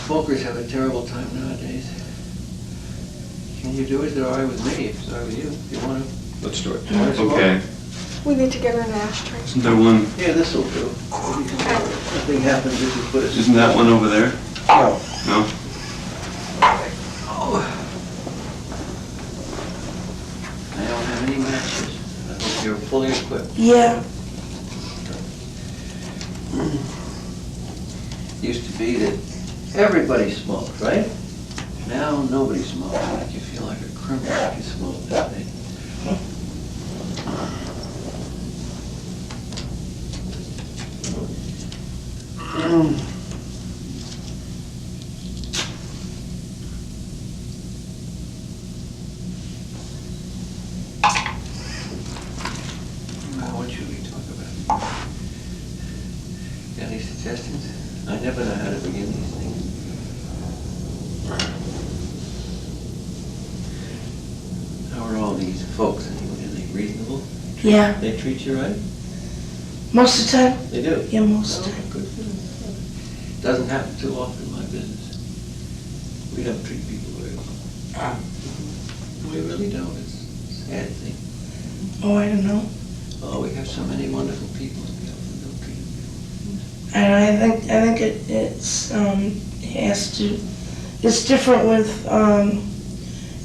Smokers have a terrible time nowadays. Can you do it? It's all right with me. It's all right with you. If you want to. Let's do it. Want to smoke? Okay. We need to get her an ashtray. Isn't there one? Yeah, this will do. Nothing happens if you put it. Isn't that one over there? No. No? Oh. I don't have any matches. I hope you're fully equipped. Yeah. Used to be that everybody smoked, right? Now nobody smokes. Make you feel like a criminal if you smoke that thing. What should we talk about? Got any suggestions? I never know how to begin these things. How are all these folks anyway? Are they reasonable? Yeah. They treat you right? Most of the time? They do? Yeah, most of the time. Good for them. Doesn't happen too often in my business. We don't treat people very well. We really don't. It's a sad thing. Oh, I don't know. Oh, we have so many wonderful people and we often don't treat them. I think it's different with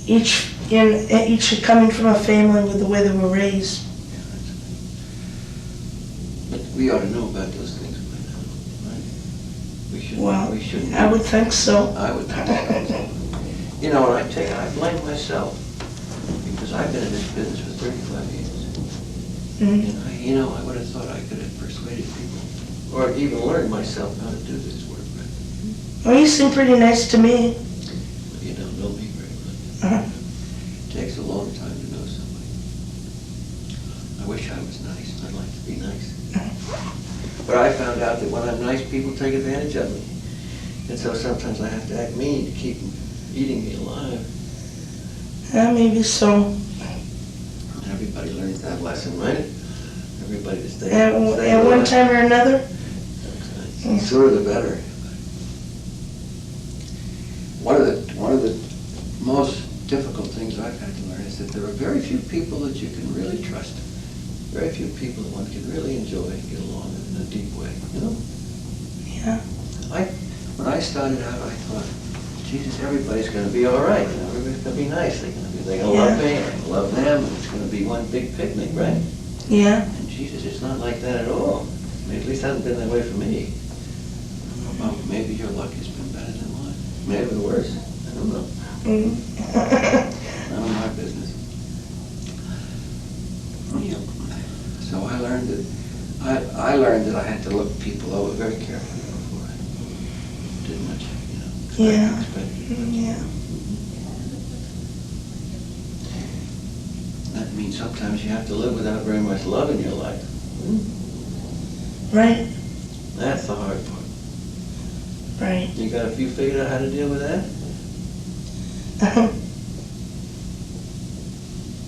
each coming from a family with the way they were raised. Yeah, that's right. But we ought to know about those things by now, right? We should. Well, We shouldn't. I would think so. I would think so. You know, when I tell you, I blame myself because I've been in this business for 35 years. Mm-hmm. And I would have thought I could have persuaded people, or even learned myself how to do this work, right? Well, you seem pretty nice to me. But you don't know me very well. Uh-huh. It takes a long time to know somebody. I wish I was nice. I'd like to be nice. But I found out that when I'm nice, people take advantage of me. And so sometimes I have to act mean to keep them eating me alive. Maybe so. Everybody learns that lesson, right? Everybody to stay. At one time or another? The sooner the better. One of the most difficult things I've had to learn is that there are very few people that you can really trust. Very few people that one can really enjoy and get along with in a deep way, you know? Yeah. When I started out, I thought, Jesus, everybody's going to be all right. Everybody's going to be nice. They're going to love me, I'm going to love them, and it's going to be one big picnic, right? Yeah. And Jesus, it's not like that at all. I mean, at least it hasn't been that way for me. Well, maybe your luck has been better than mine. Maybe worse. I don't know. None of my business. So I learned that I had to look people over very carefully before I did much, Yeah. expected. Yeah. That means sometimes you have to live without very much love in your life. Right. That's the hard part. Right. You got a few figured out how to deal with that?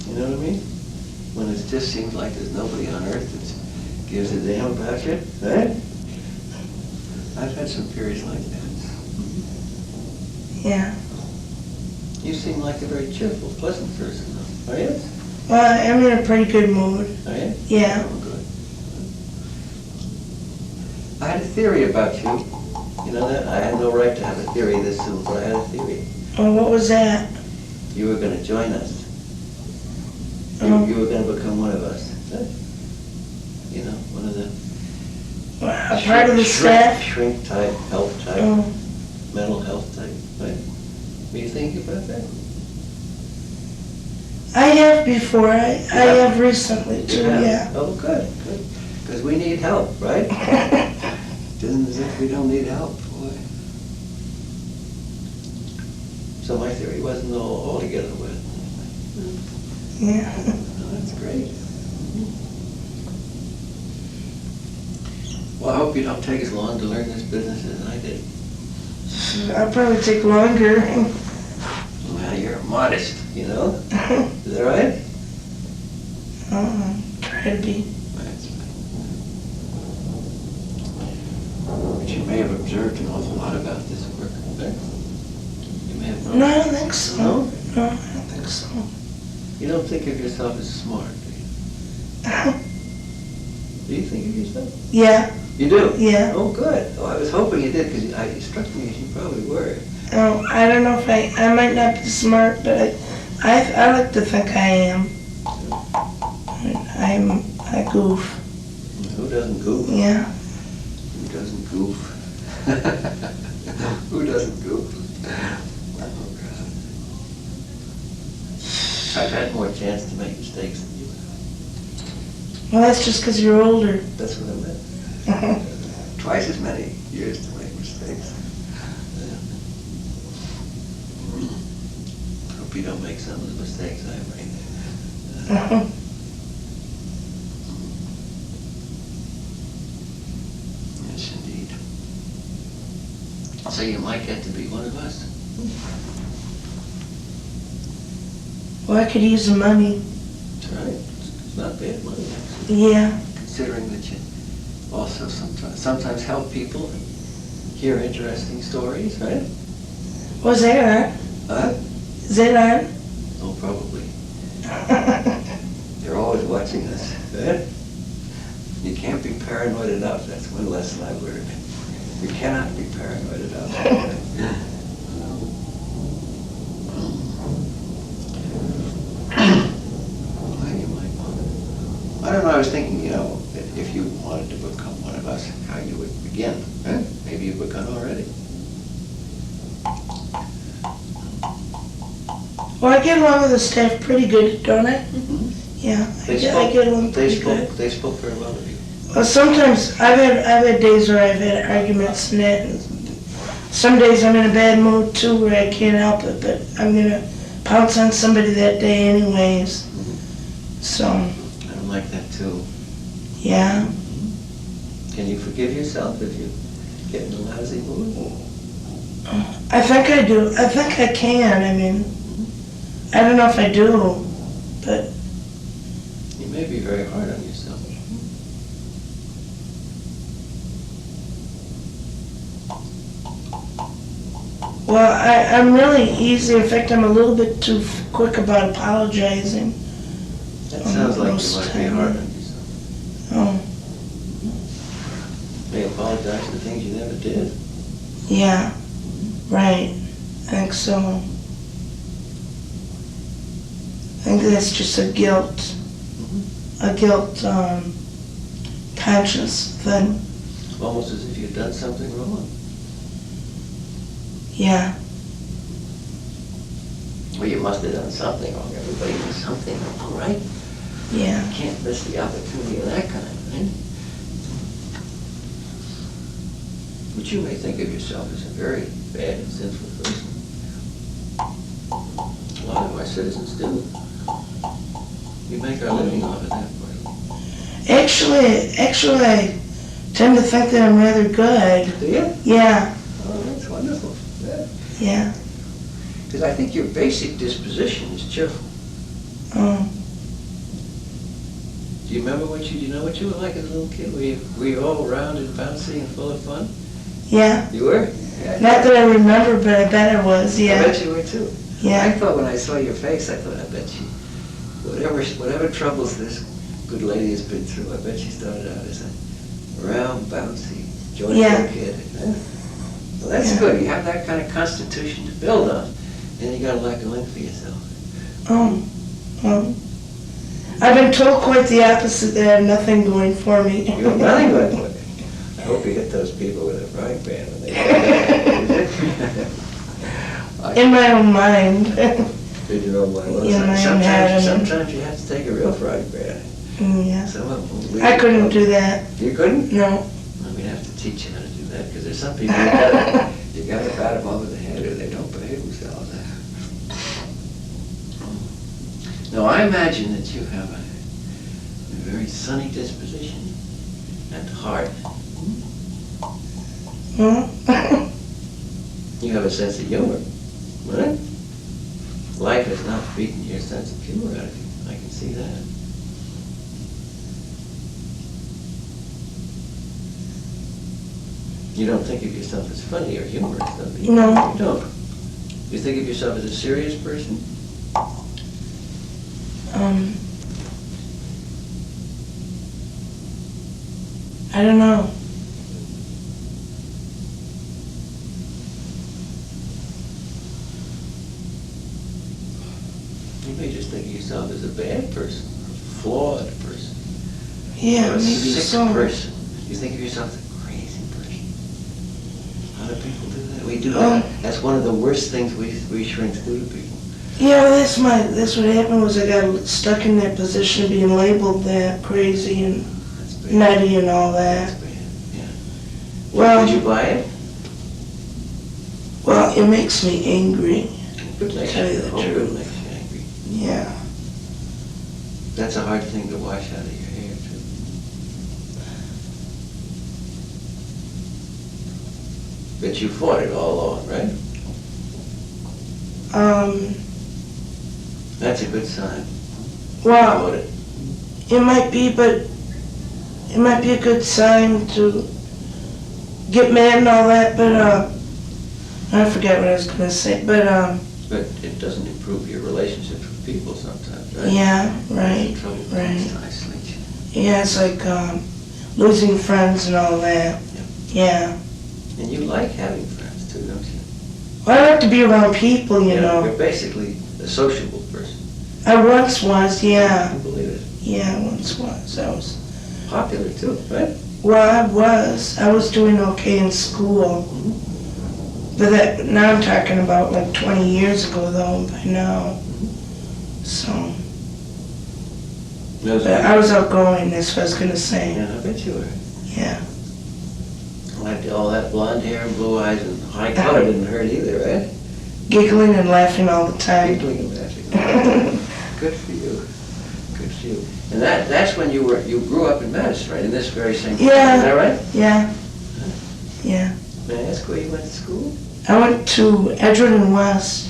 You know what I mean? When it just seems like there's nobody on earth that gives a damn about you, right? I've had some periods like that. Yeah. You seem like a very cheerful, pleasant person, though. Are you? Well, I'm in a pretty good mood. Are you? Yeah. Oh, good. I had a theory about you. You know that? I had no right to have a theory this soon, but I had a theory. Oh, what was that? You were going to join us. Oh. You were going to become one of us. You know, one of the... Well, part of the staff? Shrink type, health type, Oh. mental health type, right? Were you thinking about that? I have before. I have recently too, yeah. Oh, good. Because we need help, right? Isn't as if we don't need help, boy. So my theory wasn't all together with. Yeah. Oh, that's great. Well, I hope you don't take as long to learn this business as I did. I'll probably take longer. Well, you're modest, you know? Is that right? Try to be. That's right. But you may have observed an awful lot about this work. Right? You may have No, I don't think so. No? No, I don't think so. You don't think of yourself as smart, do you? Do you think of yourself? Yeah, You do? yeah. Oh, good. Oh, I was hoping you did, because it struck me as you probably were. Oh, I don't know if I might not be smart, but I like to think I am. I goof. Who doesn't goof? Yeah. Who doesn't goof? Who doesn't goof? Oh, God. I've had more chance to make mistakes than you have. Well, that's just because you're older. That's what I meant. Twice as many years to make mistakes. Hope you don't make some of the mistakes I made. Yes, indeed. So you might get to be one of us. Well, I could use the money. That's right. It's not bad money, actually. Yeah. Considering that you also sometimes help people and hear interesting stories, right? Was that on? Huh? Is that on? Oh, probably. They're always watching us. Right? You can't be paranoid enough. That's one lesson I've learned. You cannot be paranoid enough. I don't know, I was thinking, that if you wanted to become one of us, how you would begin. Huh? Maybe you've begun already. Well, I get along with the staff pretty good, don't I? Mm-hmm. Yeah, I get along pretty good. They spoke very well of you. Well, sometimes I've had days where I've had arguments and that, and some days I'm in a bad mood too, where I can't help it, but I'm gonna pounce on somebody that day anyways. Mm-hmm. So, I don't like that too. yeah. Can you forgive yourself if you get in a lousy mood? I think I do. I think I can. I mean, I don't know if I do, but You may be very hard on yourself. well, I'm really easy. In fact, I'm a little bit too quick about apologizing. That sounds like you Most might be time. hard on yourself. Oh, May apologize for things you never did. yeah, right. I think so. I think that's just a guilt conscious thing. Almost as if you'd done something wrong. Yeah, Well, you must have done something wrong. Everybody does something wrong, right? yeah. You can't miss the opportunity of that kind of thing. But you may think of yourself as a very bad and sinful person. A lot of our citizens do. We make our living off of that way. Actually, I tend to think that I'm rather good. Do you? Yeah, Oh, that's wonderful. Yeah. yeah. Because I think your basic disposition is cheerful. Oh, Do you remember do you know what you were like as a little kid? Were you all round and bouncy and full of fun? yeah. You were? Yeah. Not that I remember, but I bet I was, I yeah. bet you were too. I Yeah, thought when I saw your face, I bet she, whatever troubles this good lady has been through, I bet she started out as a round, bouncy, joyful Yeah. kid. Huh? Well, that's Yeah. good. You have that kind of constitution to build on, and you got to like a link for yourself. oh, well. I've been told quite the opposite, that I have nothing going for me. You have nothing good for it. I hope you hit those people with a frying pan when they In my own mind. Did your own mind? Well, In my own head. sometimes you have to take a real frying pan. Yeah. Some of them will I leave couldn't you do that, You couldn't? no. Well, we'd have to teach you how to do that, because there's some people you gotta bat them over the head or they don't behave themselves. Now, I imagine that you have a very sunny disposition and heart. Hmm? You have a sense of humor, right? Life has not beaten your sense of humor out of you. I can see that. You don't think of yourself as funny or humorous, though, do you? No. You don't. You think of yourself as a serious person? I don't know. You may just think of yourself as a bad person, or a flawed person, Yeah, or a maybe sick so. person. You think of yourself as a crazy person. A lot of people do that. We do Oh. that. That's one of the worst things we shrinks do to people. Yeah, that's what happened was I got stuck in that position being labeled that crazy and That's bad. nutty and all That's that. bad, yeah. Well, Did you buy it? well, it makes me angry. Good makes tell you you, the oh, good truth. makes you angry. Yeah. That's a hard thing to wash out of your hair, too. But you fought it all along, right? That's a good sign. Well, Fought it. it might be, but it might be a good sign to get mad and all that, but, I forget what I was gonna say, but, But it doesn't improve your relationships with people sometimes, right? yeah, right, Trouble right. comes to isolate you. Yeah, it's like, losing friends and all that. Yeah. And you like having friends, too, don't you? Well, I like to be around people, you Yeah, know. you're basically a sociable person. I once was, yeah. I believe it. Yeah, I once was. I was, Popular, too, right? well, I was doing okay in school. But that, now I'm talking about like 20 years ago though, by now. So, Those but I was outgoing, that's what I was gonna say. Yeah, I bet you were. Yeah. Like all that blonde hair and blue eyes and high color didn't hurt either, right? Giggling and laughing all the time. Giggling and laughing. Good for you. Good for you. And that's when you grew up in Madison, right? In this very same place. Yeah. Is that right? Yeah. Yeah. May I ask where you went to school? I went to Edgerton West.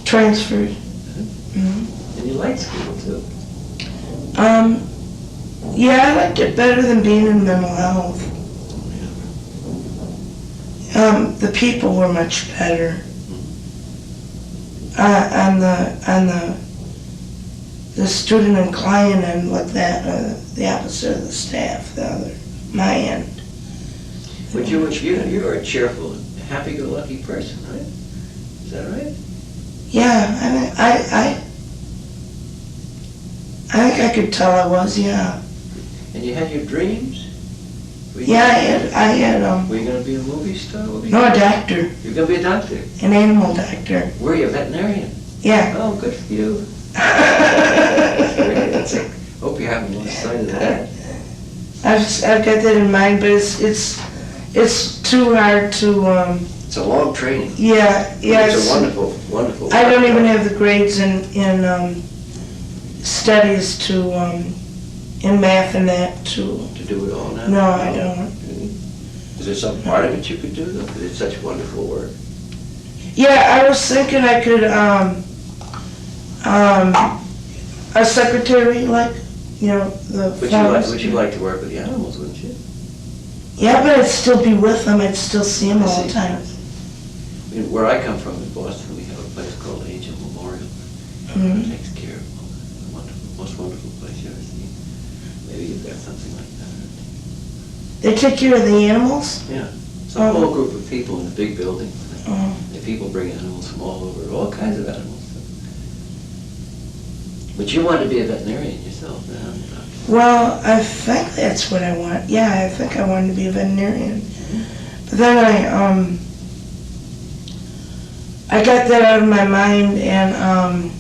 Transferred. Mhm. And you liked school, too. Yeah, I liked it better than being in mental health. The people were much better. On the student and client end, like that, the opposite of the staff, the other, my end. But you're a cheerful, happy-go-lucky person, right? Is that right? Yeah, I think I could tell I was, yeah. And you had your dreams? Yeah, I had, Were you going to be a movie star? What were you no, a gonna doctor, be? You're going to be a doctor? an animal doctor, Were you a veterinarian? yeah. Oh, good for you. That's great. Hope you haven't lost sight of that. I've got that in mind, but it's too hard to, It's a long training. yeah, It's a it's, wonderful, wonderful. I don't even have the grades in studies to, in math and that to, To do it all now? no, I don't. Is there some part of it you could do, though? Because it's such wonderful work. Yeah, I was thinking I could, a secretary, like, you know, the phones. Would you like to work with the animals, wouldn't you? Yeah, but I'd still be with them, I'd still see them all the time. I mean, where I come from in Boston, we have a place called Angel Memorial. Mhm. It takes care of them. It's a wonderful, most wonderful place you ever seen. Maybe you've got something like that. They take care of the animals? Yeah. It's a Oh. whole group of people in a big building. Oh. And people bring animals from all over, all kinds of animals. But you wanted to be a veterinarian yourself, now. Well, I think that's what I want. Yeah, I think I wanted to be a veterinarian. But then I got that out of my mind and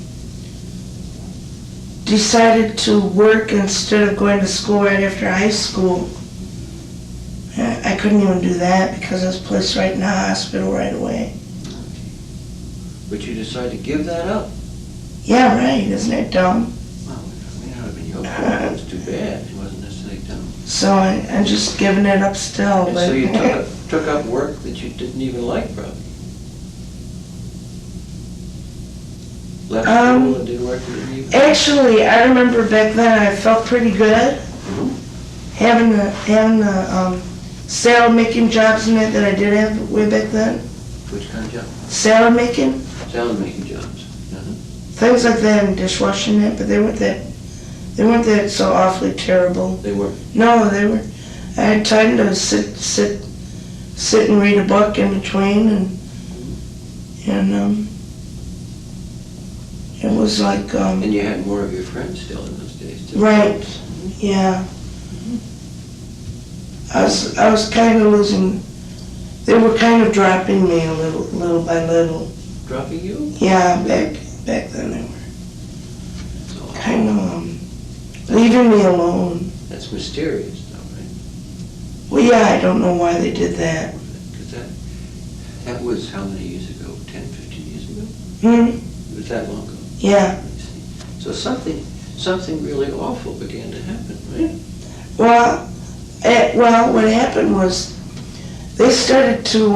decided to work instead of going to school right after high school. I couldn't even do that because I was placed right in the hospital right away. But you decided to give that up? Yeah, right. Isn't it dumb? Well, I mean, I mean, your fault. It was too bad. It wasn't necessarily dumb. So I'm just giving it up still. And But so you took up work that you didn't even like, probably. Left school and did work you didn't even like. Actually, I remember back then I felt pretty good Mhm. having the salad making jobs and that I did have way back then. Which kind of job? Salad making, Salad making jobs. things like that, and dishwashing it, but they weren't that so awfully terrible. They were. No, they were. I had time to sit and read a book in between, and it was like And you had more of your friends still in those days, too. right, yeah. I was kind of losing. They were kind of dropping me a little by little. Dropping you? Yeah, back then they were So, kind of leaving me alone. that's mysterious, though, right? Well, yeah, I don't know why they did that. Because that was how many years ago? 10, 15 years ago? Hmm. It was that long ago. Yeah. I see. So something really awful began to happen, right? Well, what happened was they started to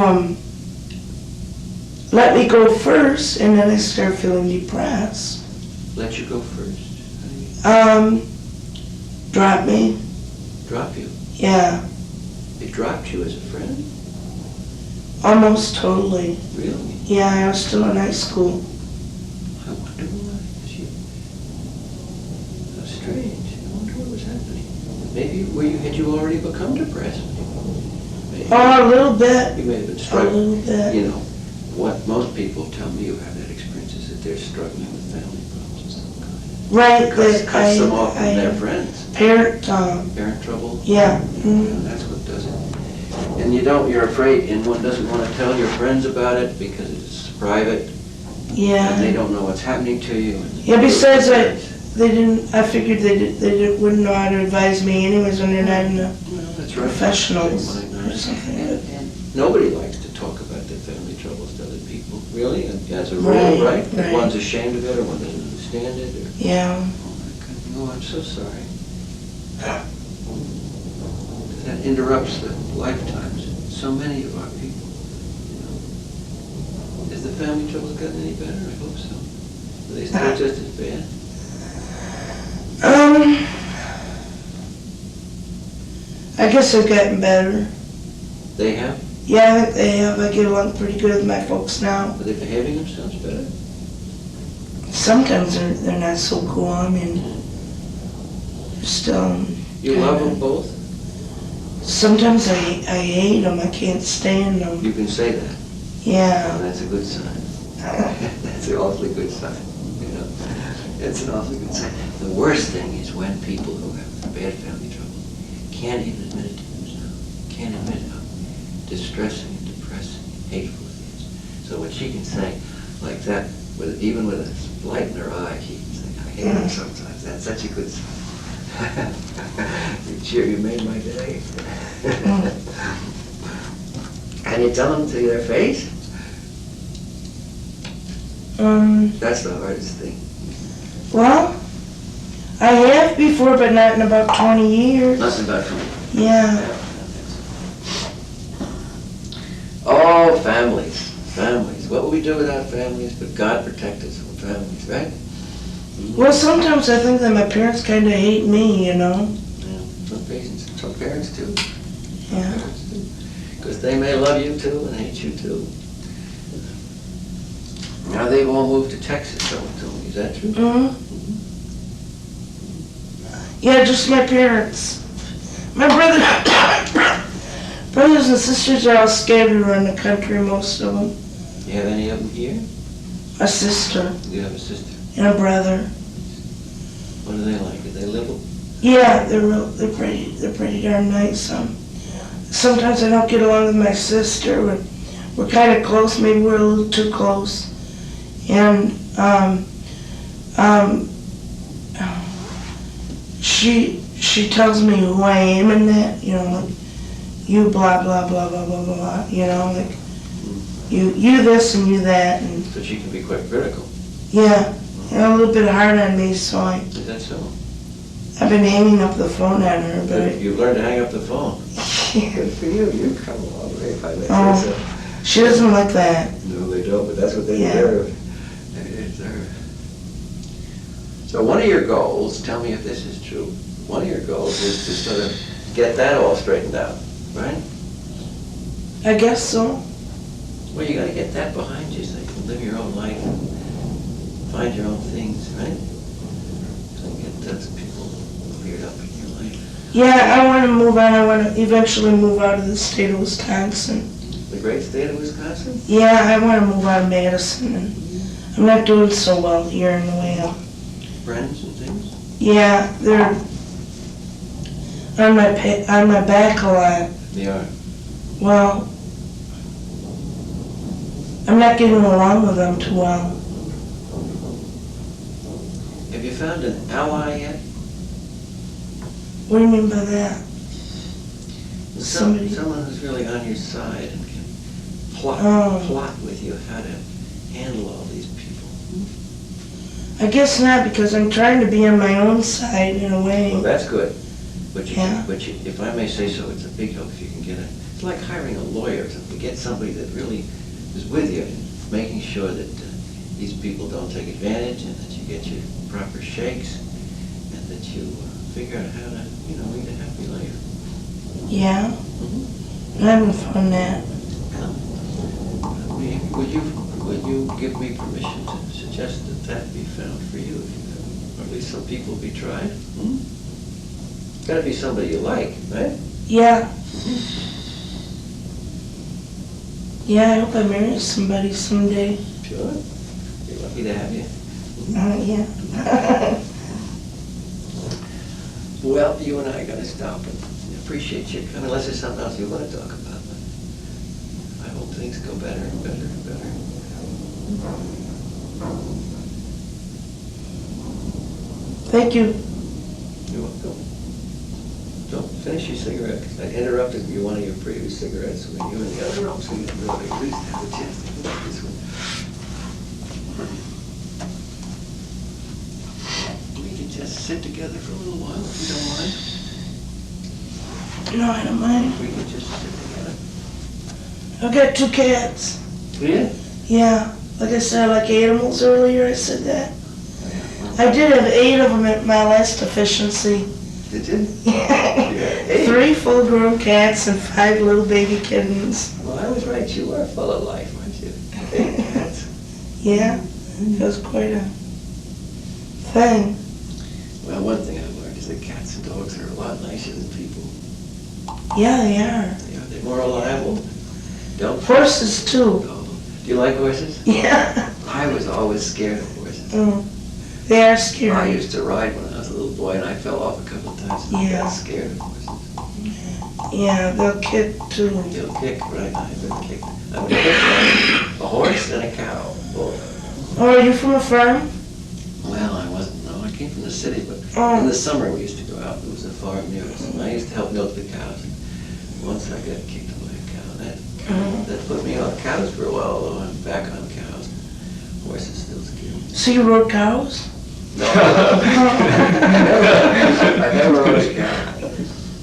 let me go first, and then I started feeling depressed. Let you go first. How do you Drop me. drop you? Yeah, They dropped you as a friend? almost totally. Really? Yeah, I was still in high school. I wonder why. How strange. I wonder what was happening. Maybe had you already become depressed? Maybe. Oh, a little bit. You may have been A struggling. little bit. You know, what most people tell me who have that experience is that they're struggling with family problems of some kind. Right, Cuts them off from their I friends. parent, Parent trouble. yeah. That's what does it. And you're afraid, and one doesn't want to tell your friends about it because it's private, and they Yeah. don't know what's happening to you. Yeah, besides, I figured they wouldn't know how to advise me anyways when they're not in the Well, that's right. professionals They might not. or something. And nobody likes to talk about their family troubles to other people, really, and as a rule, Right, right? If right. one's ashamed of it, or one doesn't understand it, or... Yeah. Oh, I'm so sorry. That interrupts the lifetimes of so many of our people. You know. Has the family troubles gotten any better? I hope so. Are they still just as bad? I guess they've gotten better. They have? Yeah, I think they have. I get along pretty good with my folks now. Are they behaving themselves better? Sometimes they're not so cool. I mean, they're still. You love them both? Sometimes I hate them. I can't stand them. You can say that. Yeah. Oh, that's a good sign. That's an awfully good sign. You know, it's an awfully good sign. The worst thing is when people who have bad family trouble can't even admit it to themselves. Can't admit how distressing and depressing and hateful it is. So when she can say like that, even with a light in her eye, she can say, I hate them sometimes. That's such a good sign. You made my day. Can you tell them to their face? That's the hardest thing. Well, I have before, but not in about 20 years. Nothing about family. Yeah. Oh, families. Families. What would we do without families? But God protect us from families, right? Well, sometimes I think that my parents kind of hate me, you know? Yeah. Some parents too. Yeah. Because they may love you too and hate you too. Now they've all moved to Texas, someone told me. Is that true? Mm-hmm. Yeah, just my parents. My brothers and sisters are all scattered around the country, most of them. You have any of them here? A sister You have a sister. and a brother. What are they like? Are they little? Yeah, they're pretty darn nice. Sometimes I don't get along with my sister. We're kind of close. Maybe we're a little too close. And she tells me who I am and that, you know, like, you blah blah blah blah blah blah, you know, like you this and you that, and So she can be quite critical. yeah, and a little bit hard on me. So Is that so? I've been hanging up the phone on her, but You've learned to hang up the phone. Good for you. You've come a long way, if I may say Oh. She doesn't like that. No, they don't, but that's what they Yeah. deserve. They deserve. So one of your goals, tell me if this is true, one of your goals is to sort of get that all straightened out, right? I guess so. Well, you gotta get that behind you so you can live your own life and find your own things, right? So you get those people cleared up in your life. Yeah, I want to move on. I want to eventually move out of the state of Wisconsin. The great state of Wisconsin? Yeah, I want to move out of Madison. And I'm not doing so well here in the way. Friends and things? Yeah, they're on my back a lot. They are. Well, I'm not getting along with them too well. Have you found an ally yet? What do you mean by that? Somebody. Someone who's really on your side and can plot with you how to handle all these people. I guess not, because I'm trying to be on my own side in a way. Well, that's good. But Yeah. if I may say so, it's a big help if you can get it's like hiring a lawyer or something. Get somebody that really is with you and making sure that these people don't take advantage and that you get your proper shakes and that you figure out how to, lead a happy life. Yeah? Mm-hmm. I haven't found that. Would you give me permission to suggest that be found for you, if you have, or at least some people be tried? Gotta be somebody you like, right? Yeah. Yeah, I hope I marry somebody someday. Sure. Be lucky to have you. Yeah. Well, you and I gotta stop and appreciate you coming, unless there's something else you want to talk about. But I hope things go better and better and better. Thank you. You're welcome. Don't finish your cigarette, 'cause I interrupted one of your previous cigarettes when you and the other room, so you really at least have a chance to finish this one. We can just sit together for a little while, if you don't mind. No, I don't mind. We can just sit together. I've got 2 cats. Yeah? Yeah. Like I said, I like animals earlier, I said that. I did have 8 of them at my last efficiency. Did you? Yeah. 8? 3 full-grown cats and 5 little baby kittens. Well, I was right, you are full of life, aren't you? 8 cats. Yeah, it was quite a thing. Well, one thing I've learned is that cats and dogs are a lot nicer than people. Yeah, they are. They're more reliable. Don't Horses, too. Oh. Do you like horses? Yeah. I was always scared of horses. They are I scary. used to ride when I was a little boy, and I fell off a couple of times and Yeah. got scared of horses. Yeah, they'll kick, too. They'll kick, right? I've been kicked. I've been kicked by a horse and a cow. Both. Oh, are you from a farm? Well, I wasn't. No, I came from the city, but Oh. in the summer we used to go out. There was a farm near us, and I used to help milk the cows. Once I got kicked by a cow. That put me on cows for a while, although I'm back on cows. Horses still scare me. So you rode cows? No, I never rode a cow.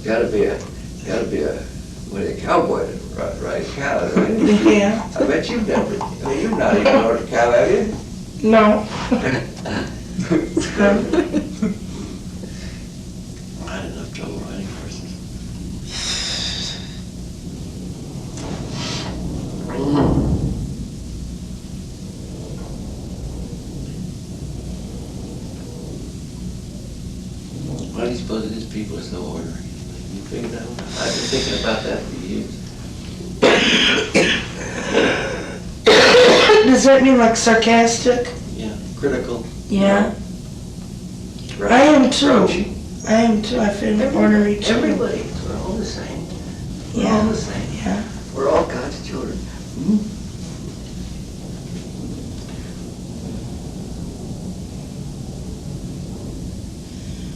Gotta be a cowboy to ride cows, right? Yeah. I bet you've never, you've not even rode a cow, have you? No. I had enough trouble riding horses. Why do you suppose it is people are so ornery? You figured that one out? I've been thinking about that for years. Does that mean like sarcastic? Yeah, critical. Yeah. Right. I am too. Grouchy. I am too. I feel ornery too. Everybody, we're all the same. We're Yeah. all the same. Yeah. We're all God's children.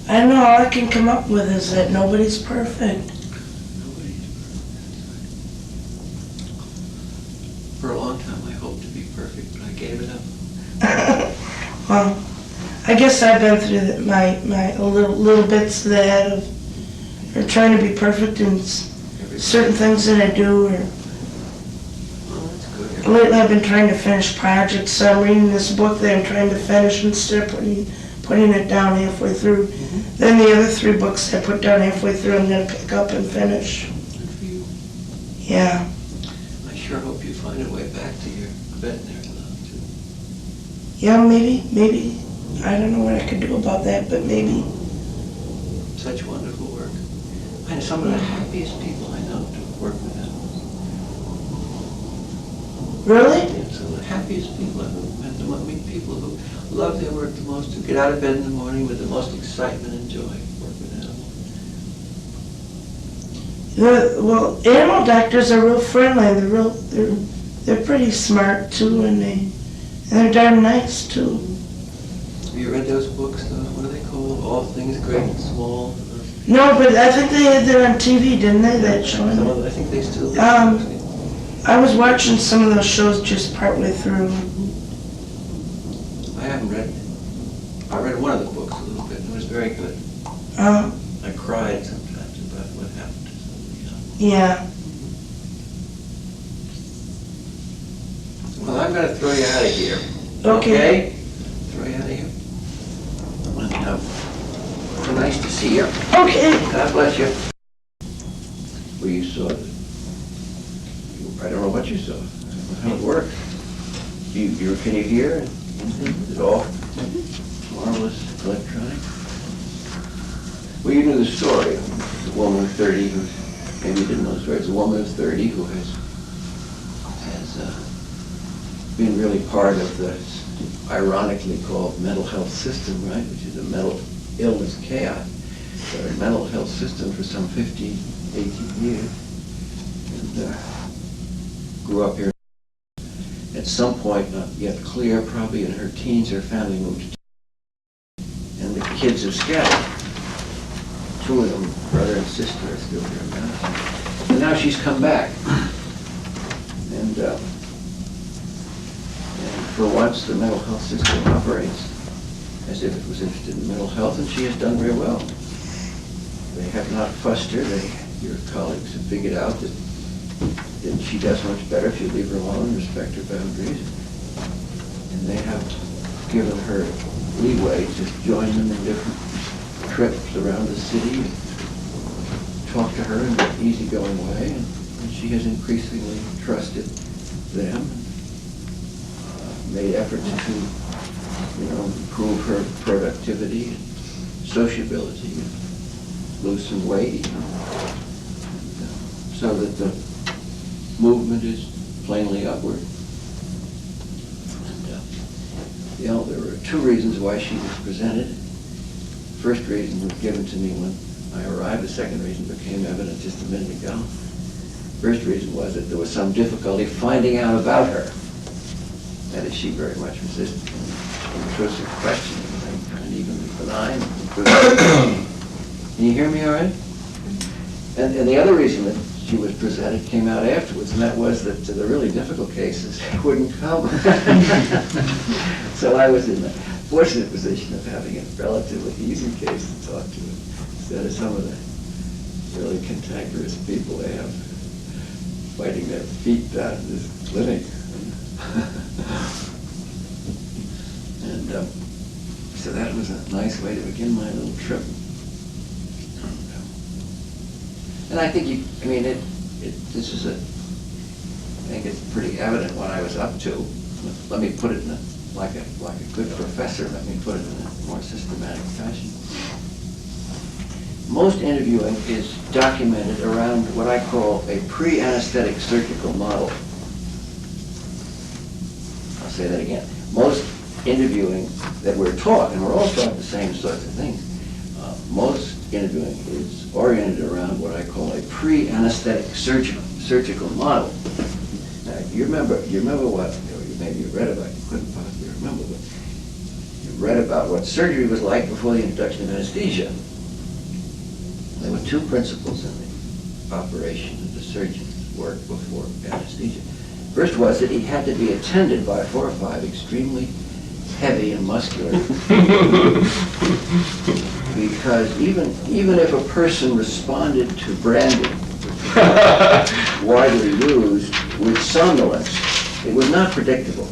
I don't know, all I can come up with is that nobody's perfect. Nobody's perfect. For a long time, I hoped to be perfect, but I gave it up. Well, I guess I've been through my little bits of that of trying to be perfect in certain things that I do. Or Well, that's good. lately, I've been trying to finish projects. So I'm reading this book that I'm trying to finish instead of putting it down halfway through. Then the other 3 books I put down halfway through, I'm gonna pick up and finish. Good for you. Yeah. help you find a way back to your veterinary love, too. Yeah, maybe. I don't know what I could do about that, but maybe. Such wonderful work. And some of the happiest people I know to work with animals. Really? Yeah, some of the happiest people I've ever met. I meet people who love their work the most, who get out of bed in the morning with the most excitement and joy to work with animals. Well, animal doctors are real friendly. They're pretty smart too, and they're darn nice too. Have you read those books? What are they called? All Things Great and Small? No, but I think they had that on TV, didn't they? That show. I think they still do. I was watching some of those shows just partway through. I haven't read it. I read one of the books a little bit, and it was very good. I cried sometimes about what happened to somebody else. Yeah. Well, I'm going to throw you out of here. Okay. Throw you out of here. And, so nice to see you. Okay. God bless you. Well, you saw it. I don't know what you saw. I don't know how it works. Can you hear? Is it all marvelous electronic? Well, you knew the story. It's a woman of 30 who, maybe you didn't know the story. It's a woman of 30 who has been really part of the ironically called mental health system, right? Which is a mental illness chaos. But a mental health system for some 15, 18 years. And grew up here. At some point, not yet clear, probably in her teens, her family moved to and the kids have scattered. Two of them, brother and sister, are still here in Madison. And now she's come back. And for once, the mental health system operates as if it was interested in mental health, and she has done very well. They have not fussed her. Your colleagues have figured out that she does much better if you leave her alone and respect her boundaries. And they have given her leeway to join them in different trips around the city, talk to her in an easygoing way, and she has increasingly trusted them, made efforts to, improve her productivity and sociability, and lose some weight, so that the movement is plainly upward. And, there were two reasons why she was presented. First reason was given to me when I arrived. The second reason became evident just a minute ago. First reason was that there was some difficulty finding out about her. That is, she very much resisted intrusive questioning, and even benign. Can you hear me all right? And the other reason that she was presented came out afterwards, and that was that the really difficult cases wouldn't come. So I was in the fortunate position of having a relatively easy case to talk to, instead of some of the really cantankerous people they have fighting their feet down in this clinic. And so that was a nice way to begin my little trip. And I think this is I think it's pretty evident what I was up to. Let me put it like a good professor, let me put it in a more systematic fashion. Most interviewing is documented around what I call a pre-anesthetic surgical model. I'll say that again. Most interviewing that we're taught, and we're all taught the same sorts of things, most interviewing is oriented around what I call a pre-anesthetic surgical model. Now, you remember what, maybe you read about, you couldn't possibly remember, but you read about what surgery was like before the introduction of anesthesia. There were two principles in the operation of the surgeon's work before anesthesia. First was that he had to be attended by 4 or 5 extremely heavy and muscular because even if a person responded to branding, widely used, with somnolence, it was not predictable.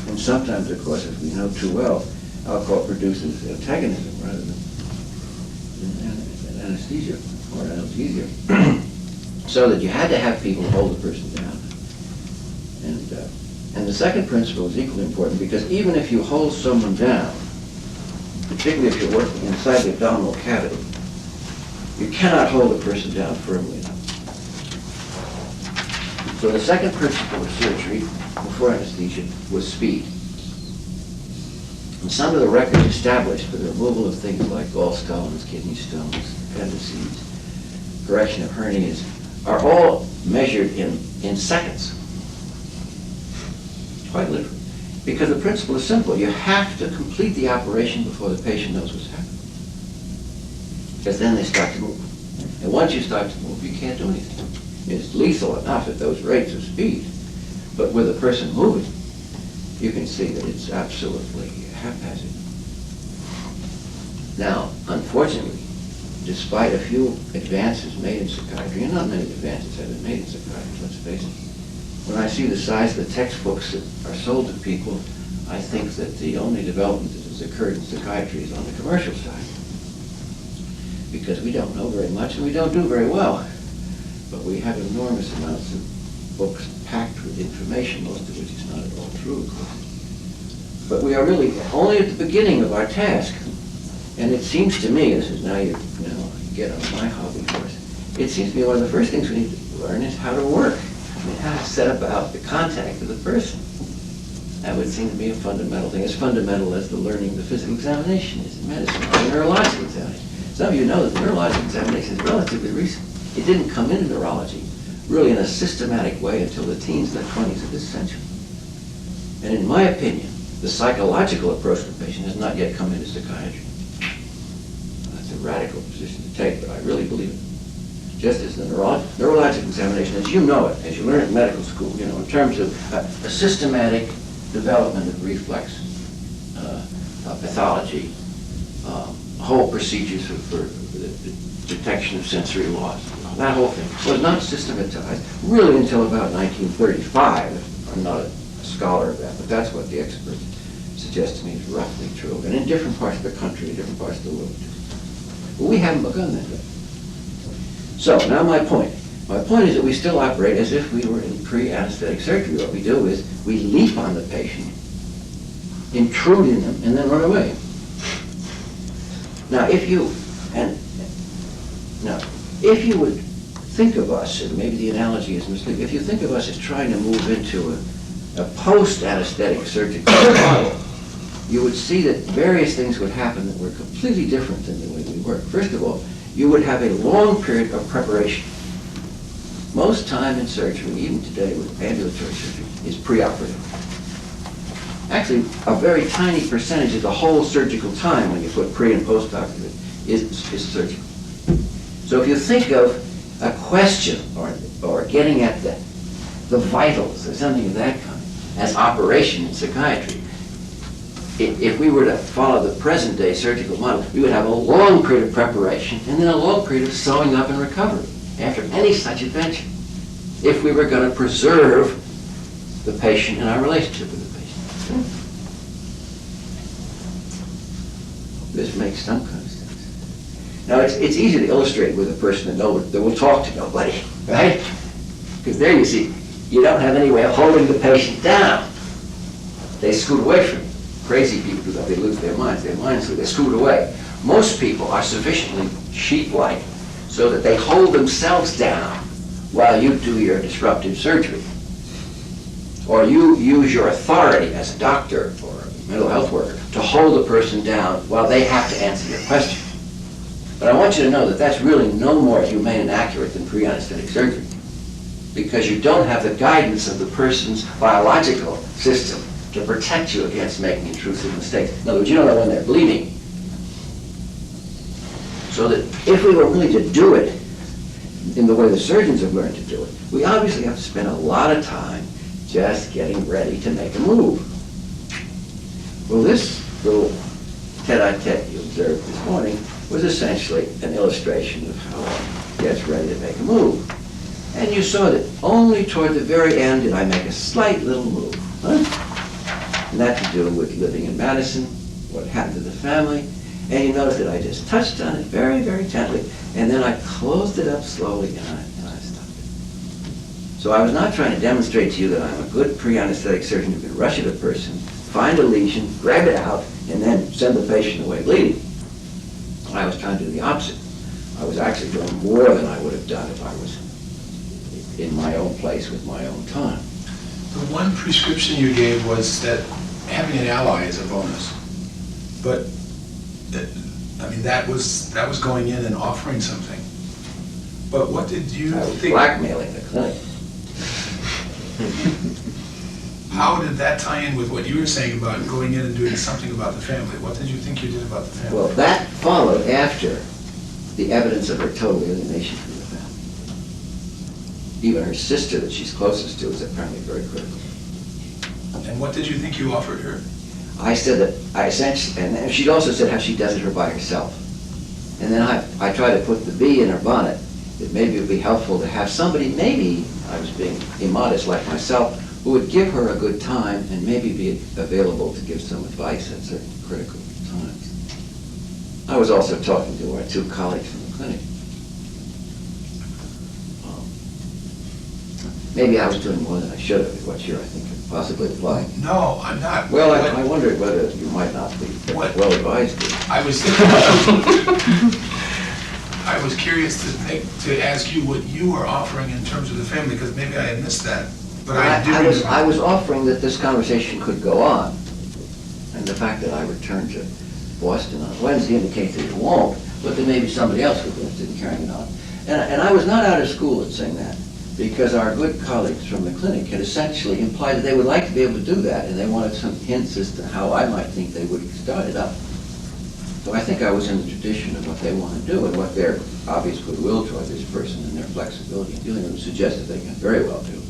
And sometimes, of course, as we know too well, alcohol produces antagonism rather than anesthesia or analgesia. So that you had to have people hold the person down. And the second principle is equally important because even if you hold someone down, particularly if you're working inside the abdominal cavity, you cannot hold a person down firmly enough. So the second principle of surgery before anesthesia was speed. And some of the records established for the removal of things like gallstones, kidney stones, appendices, correction of hernias, are all measured in seconds. Quite literally. Because the principle is simple. You have to complete the operation before the patient knows what's happening. Because then they start to move. And once you start to move, you can't do anything. It's lethal enough at those rates of speed. But with a person moving, you can see that it's absolutely haphazard. Now, unfortunately, despite a few advances made in psychiatry, and not many advances have been made in psychiatry, let's face it, when I see the size of the textbooks that are sold to people, I think that the only development that has occurred in psychiatry is on the commercial side. Because we don't know very much and we don't do very well. But we have enormous amounts of books packed with information, most of which is not at all true, of course. But we are really only at the beginning of our task. And it seems to me, this is now you get on my hobby horse, it seems to me one of the first things we need to learn is how to work. I mean, how to set about the contact of the person. That would seem to be a fundamental thing, as fundamental as the learning the physical examination is in medicine, or the neurological examination. Some of you know that the neurological examination is relatively recent. It didn't come into neurology really in a systematic way until the teens and the 20s of this century. And in my opinion, the psychological approach to the patient has not yet come into psychiatry. That's a radical position to take, but I really believe it. Just as the neurological examination, as you know it, as you learn it in medical school, in terms of a systematic development of reflex, pathology, whole procedures for the detection of sensory loss, that whole thing was not systematized really until about 1935. I'm not a scholar of that, but that's what the experts suggest to me is roughly true. And in different parts of the country, in different parts of the world. But we haven't begun that yet. So, now my point. My point is that we still operate as if we were in pre-anesthetic surgery. What we do is we leap on the patient, intrude in them, and then run away. Now, if you would think of us, and maybe the analogy is misleading, if you think of us as trying to move into a post-anesthetic surgical model, you would see that various things would happen that were completely different than the way we work. First of all, you would have a long period of preparation. Most time in surgery, even today with ambulatory surgery, is preoperative. Actually, a very tiny percentage of the whole surgical time when you put pre and post-operative is surgical. So if you think of a question or getting at the vitals or something of that kind as operation in psychiatry, if we were to follow the present day surgical model, we would have a long period of preparation and then a long period of sewing up and recovery after any such adventure, if we were going to preserve the patient and our relationship with the patient. This makes some kind of sense. Now, it's easy to illustrate with a person that will talk to nobody, right? Because there you see, you don't have any way of holding the patient down. They scoot away from you. Crazy people do that, they lose their minds. They scoot away. Most people are sufficiently sheep-like so that they hold themselves down while you do your disruptive surgery. Or you use your authority as a doctor or a mental health worker to hold the person down while they have to answer your question. But I want you to know that that's really no more humane and accurate than pre-anesthetic surgery, because you don't have the guidance of the person's biological system to protect you against making intrusive mistakes. In other words, you don't know when they're bleeding. So that if we were really to do it in the way the surgeons have learned to do it, we obviously have to spend a lot of time just getting ready to make a move. Well, this little tete-a-tete you observed this morning was essentially an illustration of how one gets ready to make a move. And you saw that only toward the very end did I make a slight little move. Huh? And that to do with living in Madison, what happened to the family. And you notice that I just touched on it very, very gently. And then I closed it up slowly and I stopped it. So I was not trying to demonstrate to you that I'm a good pre-anesthetic surgeon who can rush at a person, find a lesion, grab it out, and then send the patient away bleeding. I was trying to do the opposite. I was actually doing more than I would have done if I was in my own place with my own time. The one prescription you gave was that having an ally is a bonus. But, I mean, that was going in and offering something. But what did you I was think? blackmailing the clinic. How did that tie in with what you were saying about going in and doing something about the family? What did you think you did about the family? Well, that followed after the evidence of her total alienation from the family. Even her sister that she's closest to is apparently very critical. And what did you think you offered her? I said that I essentially, and she also said how she does it her by herself. And then I tried to put the bee in her bonnet, that maybe it would be helpful to have somebody, maybe, I was being immodest like myself, who would give her a good time and maybe be available to give some advice at certain critical times. I was also talking to our two colleagues from the clinic. Maybe I was doing more than I should have, is what you're, I think, could possibly imply. No, I'm not. Well, I wondered whether you might not be What? well advised to. I was curious to ask you what you were offering in terms of the family, because maybe I had missed that. But I do remember. I was offering that this conversation could go on, and the fact that I returned to Boston on Wednesday indicates that it won't, but there may be somebody else who's interested in carrying it on. And I was not out of school at saying that, because our good colleagues from the clinic had essentially implied that they would like to be able to do that, and they wanted some hints as to how I might think they would start it up. So I think I was in the tradition of what they want to do and what their obvious goodwill toward this person and their flexibility in dealing with them suggested they can very well do.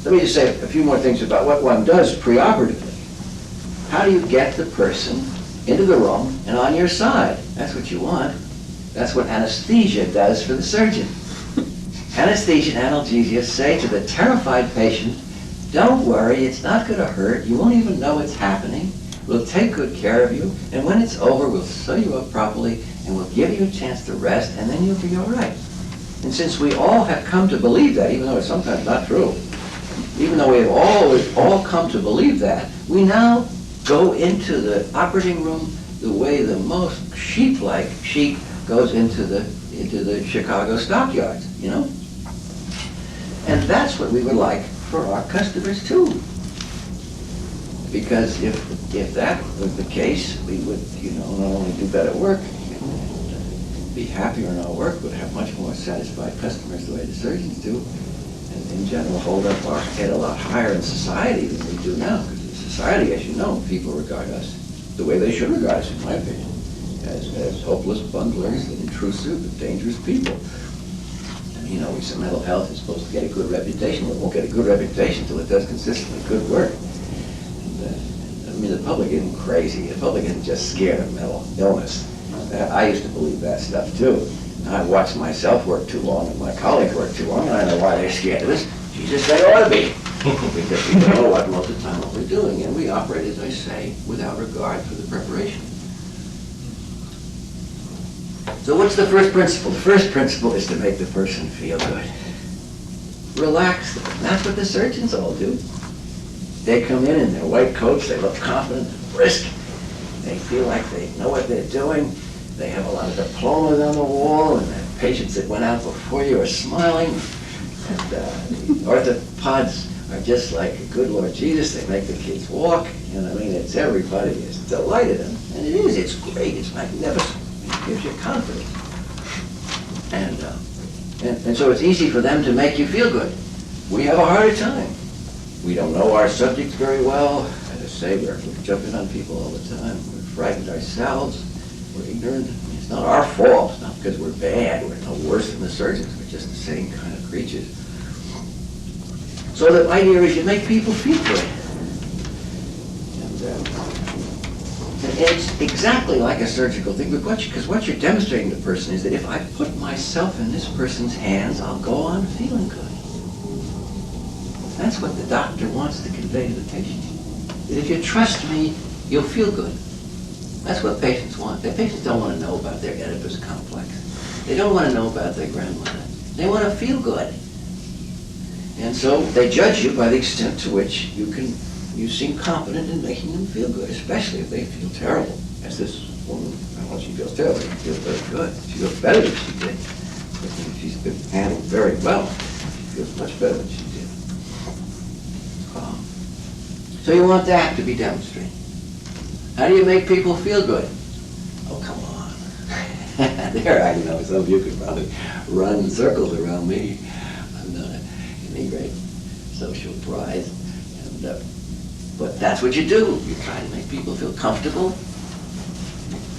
Let me just say a few more things about what one does preoperatively. How do you get the person into the room and on your side? That's what you want. That's what anesthesia does for the surgeon. Anesthesia and analgesia say to the terrified patient, don't worry, it's not going to hurt. You won't even know it's happening. We'll take good care of you, and when it's over, we'll sew you up properly, and we'll give you a chance to rest, and then you'll be all right. And since we all have come to believe that, even though it's sometimes not true, even though we have all come to believe that, we now go into the operating room the way the most sheep-like sheep goes into the Chicago stockyards, you know? And that's what we would like for our customers too. Because if that was the case, we would, not only do better work, be happier in our work, would have much more satisfied customers the way the surgeons do, and in general hold up our head a lot higher in society than we do now. Because in society, as you know, people regard us the way they should regard us, in my opinion, as hopeless bunglers and intrusive and dangerous people. We say mental health is supposed to get a good reputation. Well, it won't get a good reputation until it does consistently good work. And, the public isn't crazy. The public isn't just scared of mental illness. I used to believe that stuff too. I watched myself work too long and my colleagues work too long, and I know why they're scared of us. Jesus, they ought to be. Because we don't know what most of the time what we're doing, and we operate, as I say, without regard for the preparation. So what's the first principle? The first principle is to make the person feel good. Relax them. That's what the surgeons all do. They come in their white coats, they look confident and brisk. They feel like they know what they're doing. They have a lot of diplomas on the wall, and the patients that went out before you are smiling. And the orthopods are just like a good Lord Jesus. They make the kids walk. It's everybody is delighted. And it is, it's great, it's magnificent. It gives you confidence. And so it's easy for them to make you feel good. We have a harder time. We don't know our subjects very well. As I say, we're jumping on people all the time. We're frightened ourselves. We're ignorant. It's not our fault. It's not because we're bad. We're no worse than the surgeons. We're just the same kind of creatures. So the idea is you make people feel good. And it's exactly like a surgical thing, because what you're demonstrating to the person is that if I put myself in this person's hands, I'll go on feeling good. That's what the doctor wants to convey to the patient. That if you trust me, you'll feel good. That's what patients want. The patients don't want to know about their Oedipus complex. They don't want to know about their grandmother. They want to feel good. And so they judge you by the extent to which you seem competent in making them feel good, especially if they feel terrible. As this woman, well, she feels terrible, she feels very good. She feels better than she did. But she's been handled very well. She feels much better than she did. So you want that to be demonstrated. How do you make people feel good? Oh, come on. There, I know, some of you could probably run in circles around me. I'm not any great social prize. But that's what you do. You try to make people feel comfortable.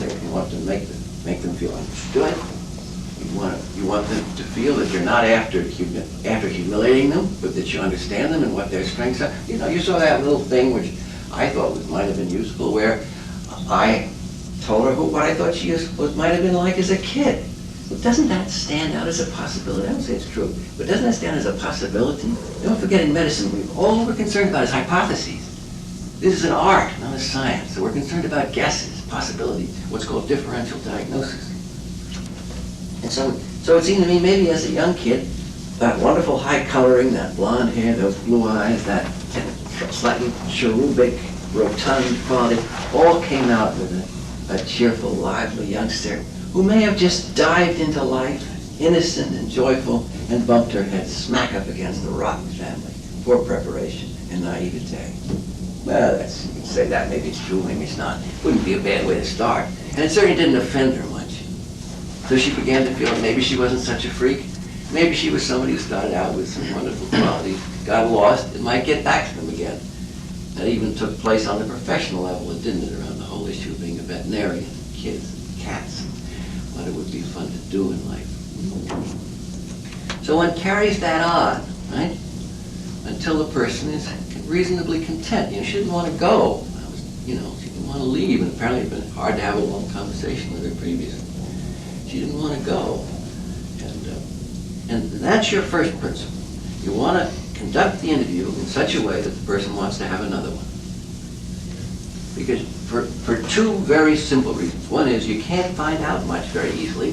You want to make them feel understood. You want them to feel that you're not after humiliating them, but that you understand them and what their strengths are. You know, you saw that little thing which I thought might have been useful, where I told her what I thought she might have been like as a kid. Well, doesn't that stand out as a possibility? I don't say it's true, but doesn't that stand as a possibility? Don't forget, in medicine, all we're concerned about is hypotheses. This is an art, not a science. So we're concerned about guesses, possibilities, what's called differential diagnosis. And so it seemed to me, maybe as a young kid, that wonderful high coloring, that blonde hair, those blue eyes, that slightly cherubic, rotund quality, all came out with a cheerful, lively youngster who may have just dived into life, innocent and joyful, and bumped her head smack up against the rotten family, poor preparation and naivete. Well, you can say that. Maybe it's true, maybe it's not. It wouldn't be a bad way to start. And it certainly didn't offend her much. So she began to feel maybe she wasn't such a freak. Maybe she was somebody who started out with some wonderful qualities, got lost, and might get back to them again. That even took place on the professional level, didn't it, around the whole issue of being a veterinarian, kids, cats, and what it would be fun to do in life. So one carries that on, right, until the person is reasonably content. She didn't want to go. She didn't want to leave, and apparently it had been hard to have a long conversation with her previously. She didn't want to go. And that's your first principle. You want to conduct the interview in such a way that the person wants to have another one. Because for two very simple reasons. One is you can't find out much very easily,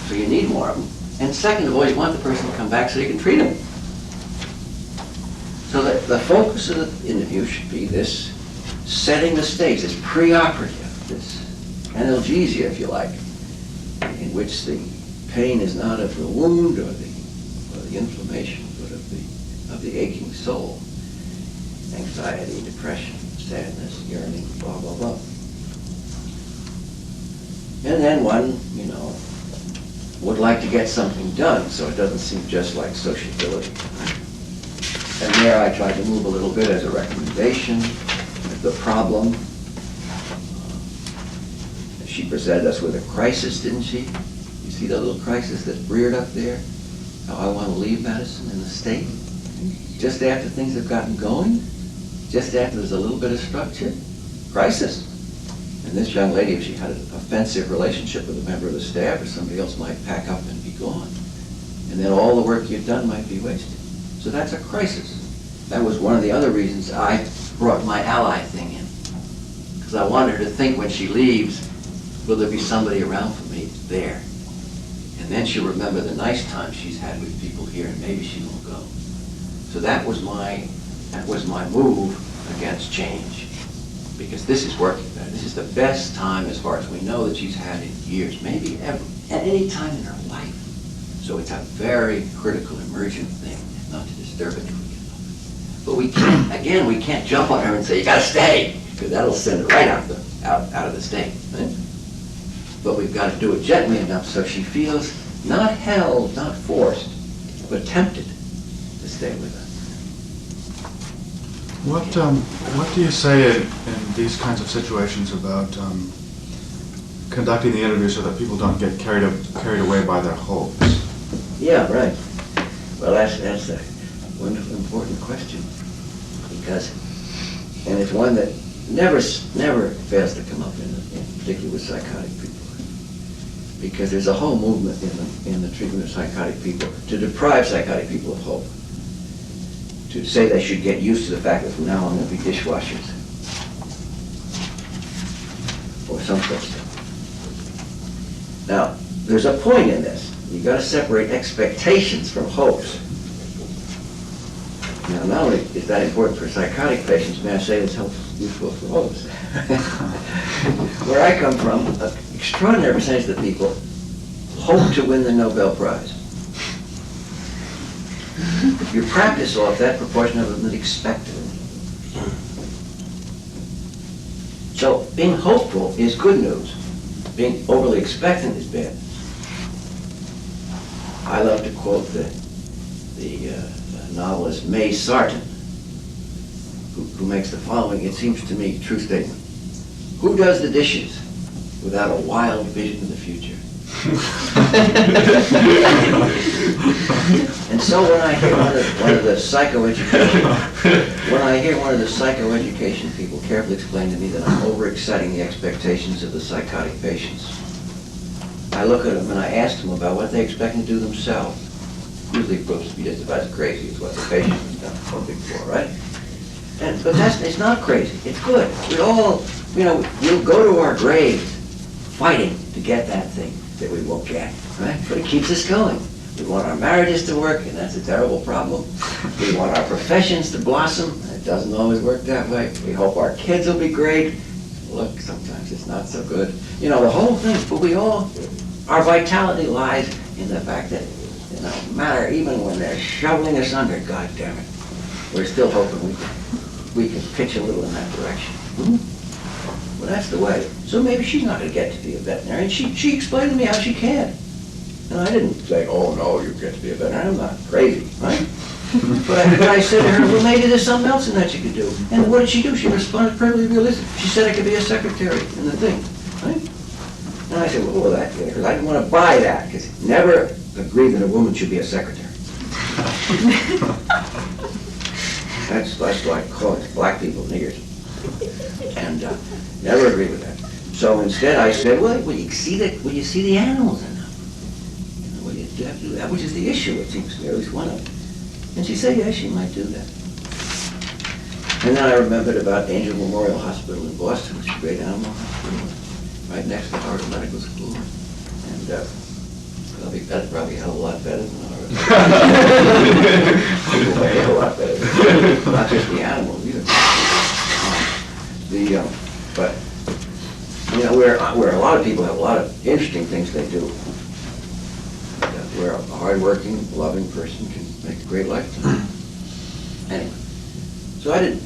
so you need more of them. And second of all, you want the person to come back so you can treat them. So that the focus of the interview should be this setting the stage, this preoperative, this analgesia, if you like, in which the pain is not of the wound or the inflammation, but of the aching soul. Anxiety, depression, sadness, yearning, blah, blah, blah. And then one, would like to get something done, so it doesn't seem just like sociability. And there I tried to move a little bit as a recommendation. The problem, she presented us with a crisis, didn't she? You see the little crisis that's reared up there? How I want to leave medicine in the state? Just after things have gotten going? Just after there's a little bit of structure? Crisis. And this young lady, if she had an offensive relationship with a member of the staff or somebody else, might pack up and be gone. And then all the work you've done might be wasted. So that's a crisis. That was one of the other reasons I brought my ally thing in. Because I wanted her to think when she leaves, will there be somebody around for me there? And then she'll remember the nice time she's had with people here, and maybe she will go. So that was my move against change. Because this is working better. This is the best time, as far as we know, that she's had in years, maybe ever, at any time in her life. So it's a very critical, emergent thing, not to disturb it. But we can't jump on her and say, you gotta stay, because that'll send her right out of the state. Right? But we've got to do it gently enough so she feels not held, not forced, but tempted to stay with us. What do you say in these kinds of situations about conducting the interview so that people don't get carried away by their hopes? Yeah, right. Well, that's a wonderful, important question, and it's one that never fails to come up in particular with psychotic people, because there's a whole movement in the treatment of psychotic people to deprive psychotic people of hope. To say they should get used to the fact that from now on they'll be dishwashers or some such thing. Now, there's a point in this. You've got to separate expectations from hopes. Now, not only is that important for psychotic patients, may I say it's useful for all of us. Where I come from, an extraordinary percentage of the people hope to win the Nobel Prize. If you practice off that proportion of them that expect it. So being hopeful is good news. Being overly expectant is bad. I love to quote the novelist May Sarton, who makes the following, it seems to me, true statement. Who does the dishes without a wild vision of the future? And so when I hear one of the psychoeducation people carefully explain to me that I'm overexciting the expectations of the psychotic patients, I look at them and I ask them about what they expect to do themselves. Usually proves to be just about as crazy as what the patient has done hoping for, right? But it's not crazy. It's good. We all, we'll go to our graves fighting to get that thing that we won't get, right? But it keeps us going. We want our marriages to work, and that's a terrible problem. We want our professions to blossom, and it doesn't always work that way. We hope our kids will be great. Look, sometimes it's not so good. The whole thing, but our vitality lies in the fact that no matter, even when they're shoveling us under, God damn it, we're still hoping we can pitch a little in that direction. Well, that's the way. So maybe she's not going to get to be a veterinarian. She explained to me how she can. And I didn't say, oh no, you get to be a veterinarian. I'm not crazy, right? But I said to her, well, maybe there's something else in that you could do. And what did she do? She responded perfectly realistic. She said I could be a secretary in the thing, right? And I said, well, that, because I didn't want to buy that, because never agree that a woman should be a secretary. That's like calling black people niggers. And never agree with that. So instead I said, well, will you see the animals in them? Will you have to do that? Which is the issue, it seems to me, or at least one of them. And she said, yes, she might do that. And then I remembered about Angel Memorial Hospital in Boston, which is a great animal hospital, right next to Harvard Medical School. And that's probably a hell of a lot better than Harvard. A hell of a lot better. Not just the animals either. But where a lot of people have a lot of interesting things they do. Where a hardworking, loving person can make a great lifetime. Anyway, so I didn't,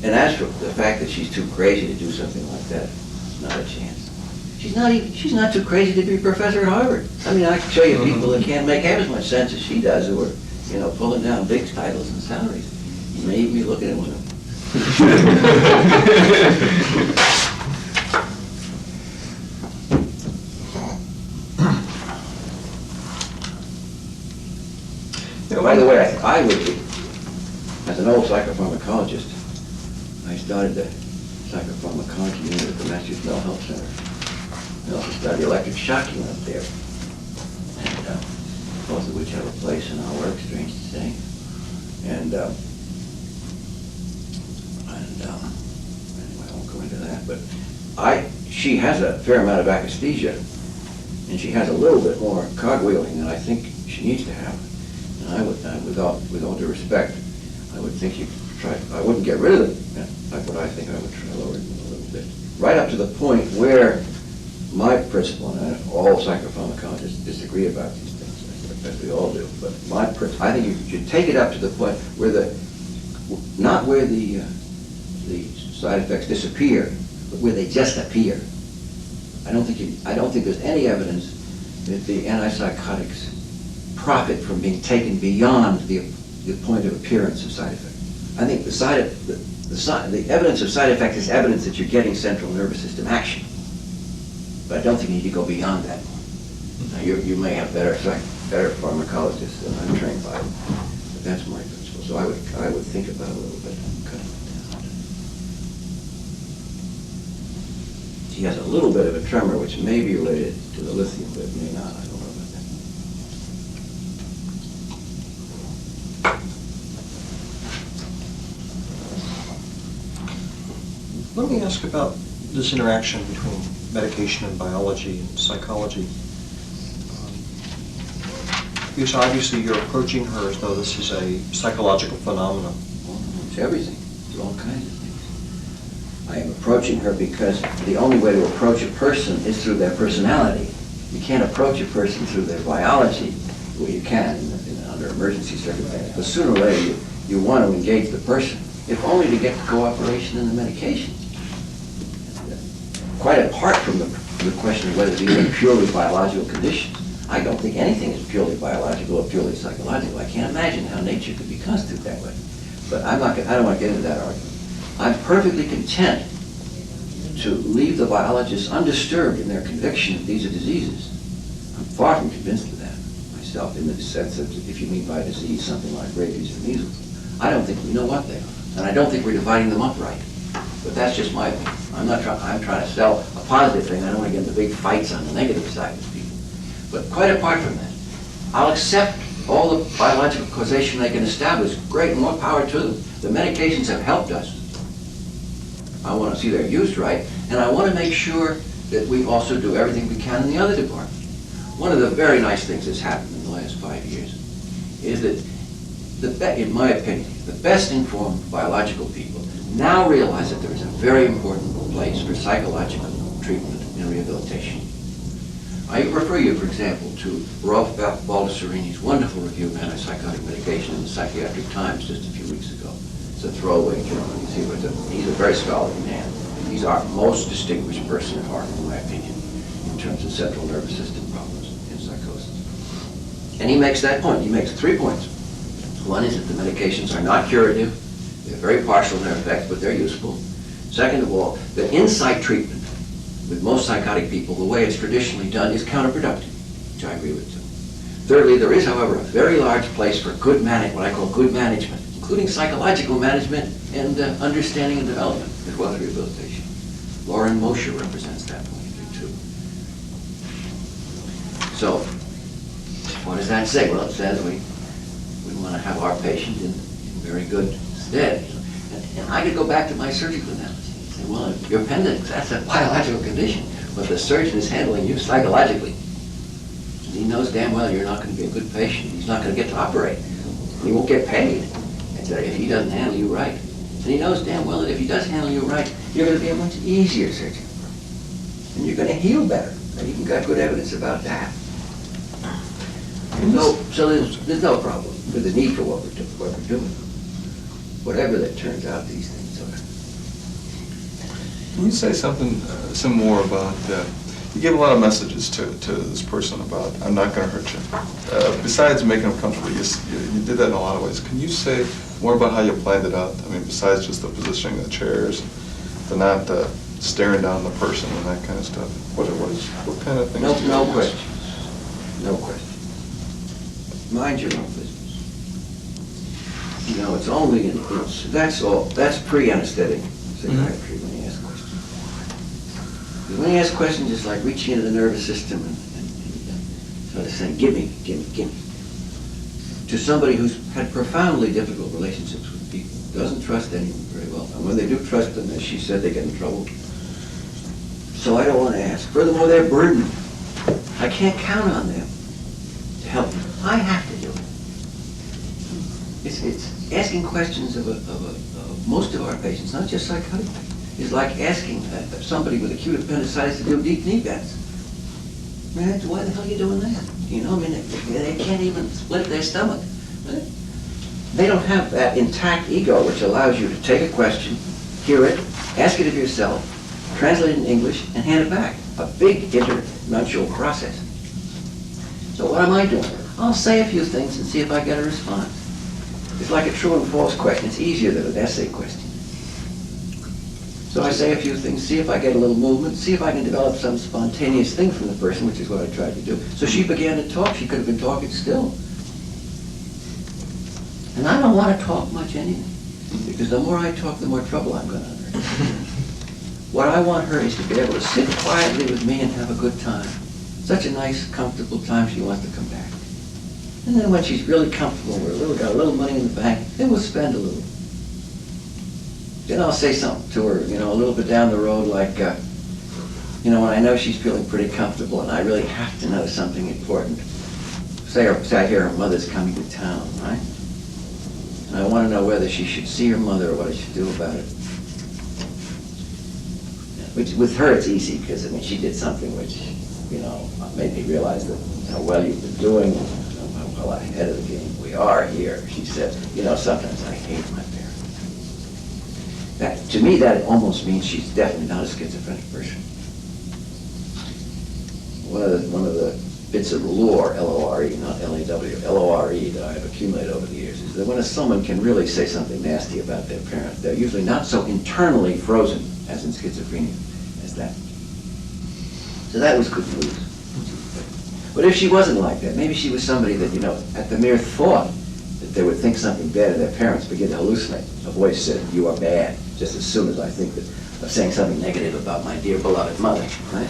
and as for the fact that she's too crazy to do something like that, not a chance. She's not too crazy to be a professor at Harvard. I mean, I can show you people that can't make half as much sense as she does, who are, pulling down big titles and salaries. You may even be looking at one of them. By the way, I would be, as an old psychopharmacologist, I started the psychopharmacology unit at the Massachusetts Mental Health Center. I also studied electric shocking up there, and both of which have a place in our work, strange to say. And anyway, I won't go into that, but she has a fair amount of akathisia, and she has a little bit more cogwheeling than I think she needs to have. And I would, with all due respect, I would think you try. I wouldn't get rid of it. Like what I think I would try to lower it a little bit, right up to the point where my principle, and all psychopharmacologists disagree about these things, as we all do. But I think you should take it up to the point where not where the side effects disappear, but where they just appear. I don't think there's any evidence that the antipsychotics profit from being taken beyond the point of appearance of side effect. I think the evidence of side effect is evidence that you're getting central nervous system action. But I don't think you need to go beyond that. Now, you may have better pharmacologists than I'm trained by, but that's my principle. So I would think about it a little bit and cut it down. She has a little bit of a tremor, which may be related to the lithium, but may not. I don't know about that. Let me ask about this interaction between medication and biology and psychology. Because obviously you're approaching her as though this is a psychological phenomenon. It's everything. It's all kinds of things. I am approaching her because the only way to approach a person is through their personality. You can't approach a person through their biology. Well, you can under emergency circumstances, but sooner or later you want to engage the person, if only to get the cooperation in the medication. Quite apart from the question of whether these are purely biological conditions, I don't think anything is purely biological or purely psychological. I can't imagine how nature could be constituted that way. But I don't want to get into that argument. I'm perfectly content to leave the biologists undisturbed in their conviction that these are diseases. I'm far from convinced of that myself, in the sense that if you mean by disease something like rabies or measles, I don't think we know what they are. And I don't think we're dividing them up right. But that's just my opinion. I'm trying to sell a positive thing. I don't want to get into big fights on the negative side with people. But quite apart from that, I'll accept all the biological causation they can establish. Great, more power to them. The medications have helped us. I want to see they're used right, and I want to make sure that we also do everything we can in the other department. One of the very nice things that's happened in the last 5 years is that, in my opinion, the best informed biological people now realize that there is a very important place for psychological treatment and rehabilitation. I refer you, for example, to Rolf Baldesarini's wonderful review of antipsychotic medication in the Psychiatric Times just a few weeks ago. It's a throwaway journal. He's a very scholarly man. He's our most distinguished person at Harvard, in my opinion, in terms of central nervous system problems in psychosis. And he makes that point. He makes 3 points. One is that the medications are not curative. They're very partial in their effects, but they're useful. Second of all, that insight treatment with most psychotic people, the way it's traditionally done, is counterproductive, which I agree with too. Thirdly, there is, however, a very large place for good what I call good management, including psychological management and understanding and development, as well as rehabilitation. Lauren Mosher represents that point of view too. So, what does that say? Well, it says we want to have our patient in very good stead. And I could go back to my surgical analogy. Well, your appendix, that's a biological condition, but the surgeon is handling you psychologically. And he knows damn well you're not going to be a good patient. He's not going to get to operate. And he won't get paid if he doesn't handle you right. And he knows damn well that if he does handle you right, you're going to be a much easier surgeon. And you're going to heal better. And you've got good evidence about that. So there's no problem with the need for what we're doing. Whatever that turns out these things are. Can you say some more about, you gave a lot of messages to this person about, I'm not going to hurt you. Besides making them comfortable, you did that in a lot of ways. Can you say more about how you planned it out? I mean, besides just the positioning of the chairs, the not staring down the person and that kind of stuff. What kind of things? No questions. No questions. Mind your own business. You know, it's only, that's all, that's pre-anesthetic psychiatry when you ask questions. Because when you ask questions, it's like reaching into the nervous system and sort of saying, give me. To somebody who's had profoundly difficult relationships with people, doesn't trust anyone very well. And when they do trust them, as she said, they get in trouble. So I don't want to ask. Furthermore, they're burdened. I can't count on them to help me. I have to do it. It's asking questions of most of our patients, not just psychotic patients. It's like asking somebody with acute appendicitis to do deep knee bends. Man, why the hell are you doing that? You know, I mean, they can't even split their stomach. They don't have that intact ego which allows you to take a question, hear it, ask it of yourself, translate it in English, and hand it back. A big internuntial process. So what am I doing? I'll say a few things and see if I get a response. It's like a true and false question. It's easier than an essay question. So I say a few things, see if I get a little movement, see if I can develop some spontaneous thing from the person, which is what I tried to do. So she began to talk. She could have been talking still. And I don't want to talk much anyway, because the more I talk, the more trouble I'm going to unearth. What I want her is to be able to sit quietly with me and have a good time. Such a nice, comfortable time she wants to come back. And then when she's really comfortable, got a little money in the bank, then we'll spend a little. Then I'll say something to her, you know, a little bit down the road, like, You know, when I know she's feeling pretty comfortable and I really have to know something important, say I hear her mother's coming to town, right? And I want to know whether she should see her mother or what I should do about it. Which, with her, it's easy, because, I mean, she did something which, you know, made me realize that how well you've been doing, how well ahead of the game we are here. She said, you know, sometimes I hate my parents. That, to me, that almost means she's definitely not a schizophrenic person. One of the bits of lore, L-O-R-E, not L-A-W, L-O-R-E, that I've accumulated over the years, is that when someone can really say something nasty about their parent, they're usually not so internally frozen, as in schizophrenia, as that. So that was good news. But if she wasn't like that, maybe she was somebody that, you know, at the mere thought that they would think something bad of their parents, begin to hallucinate. A voice said, "You are bad," just as soon as I think of saying something negative about my dear beloved mother, right?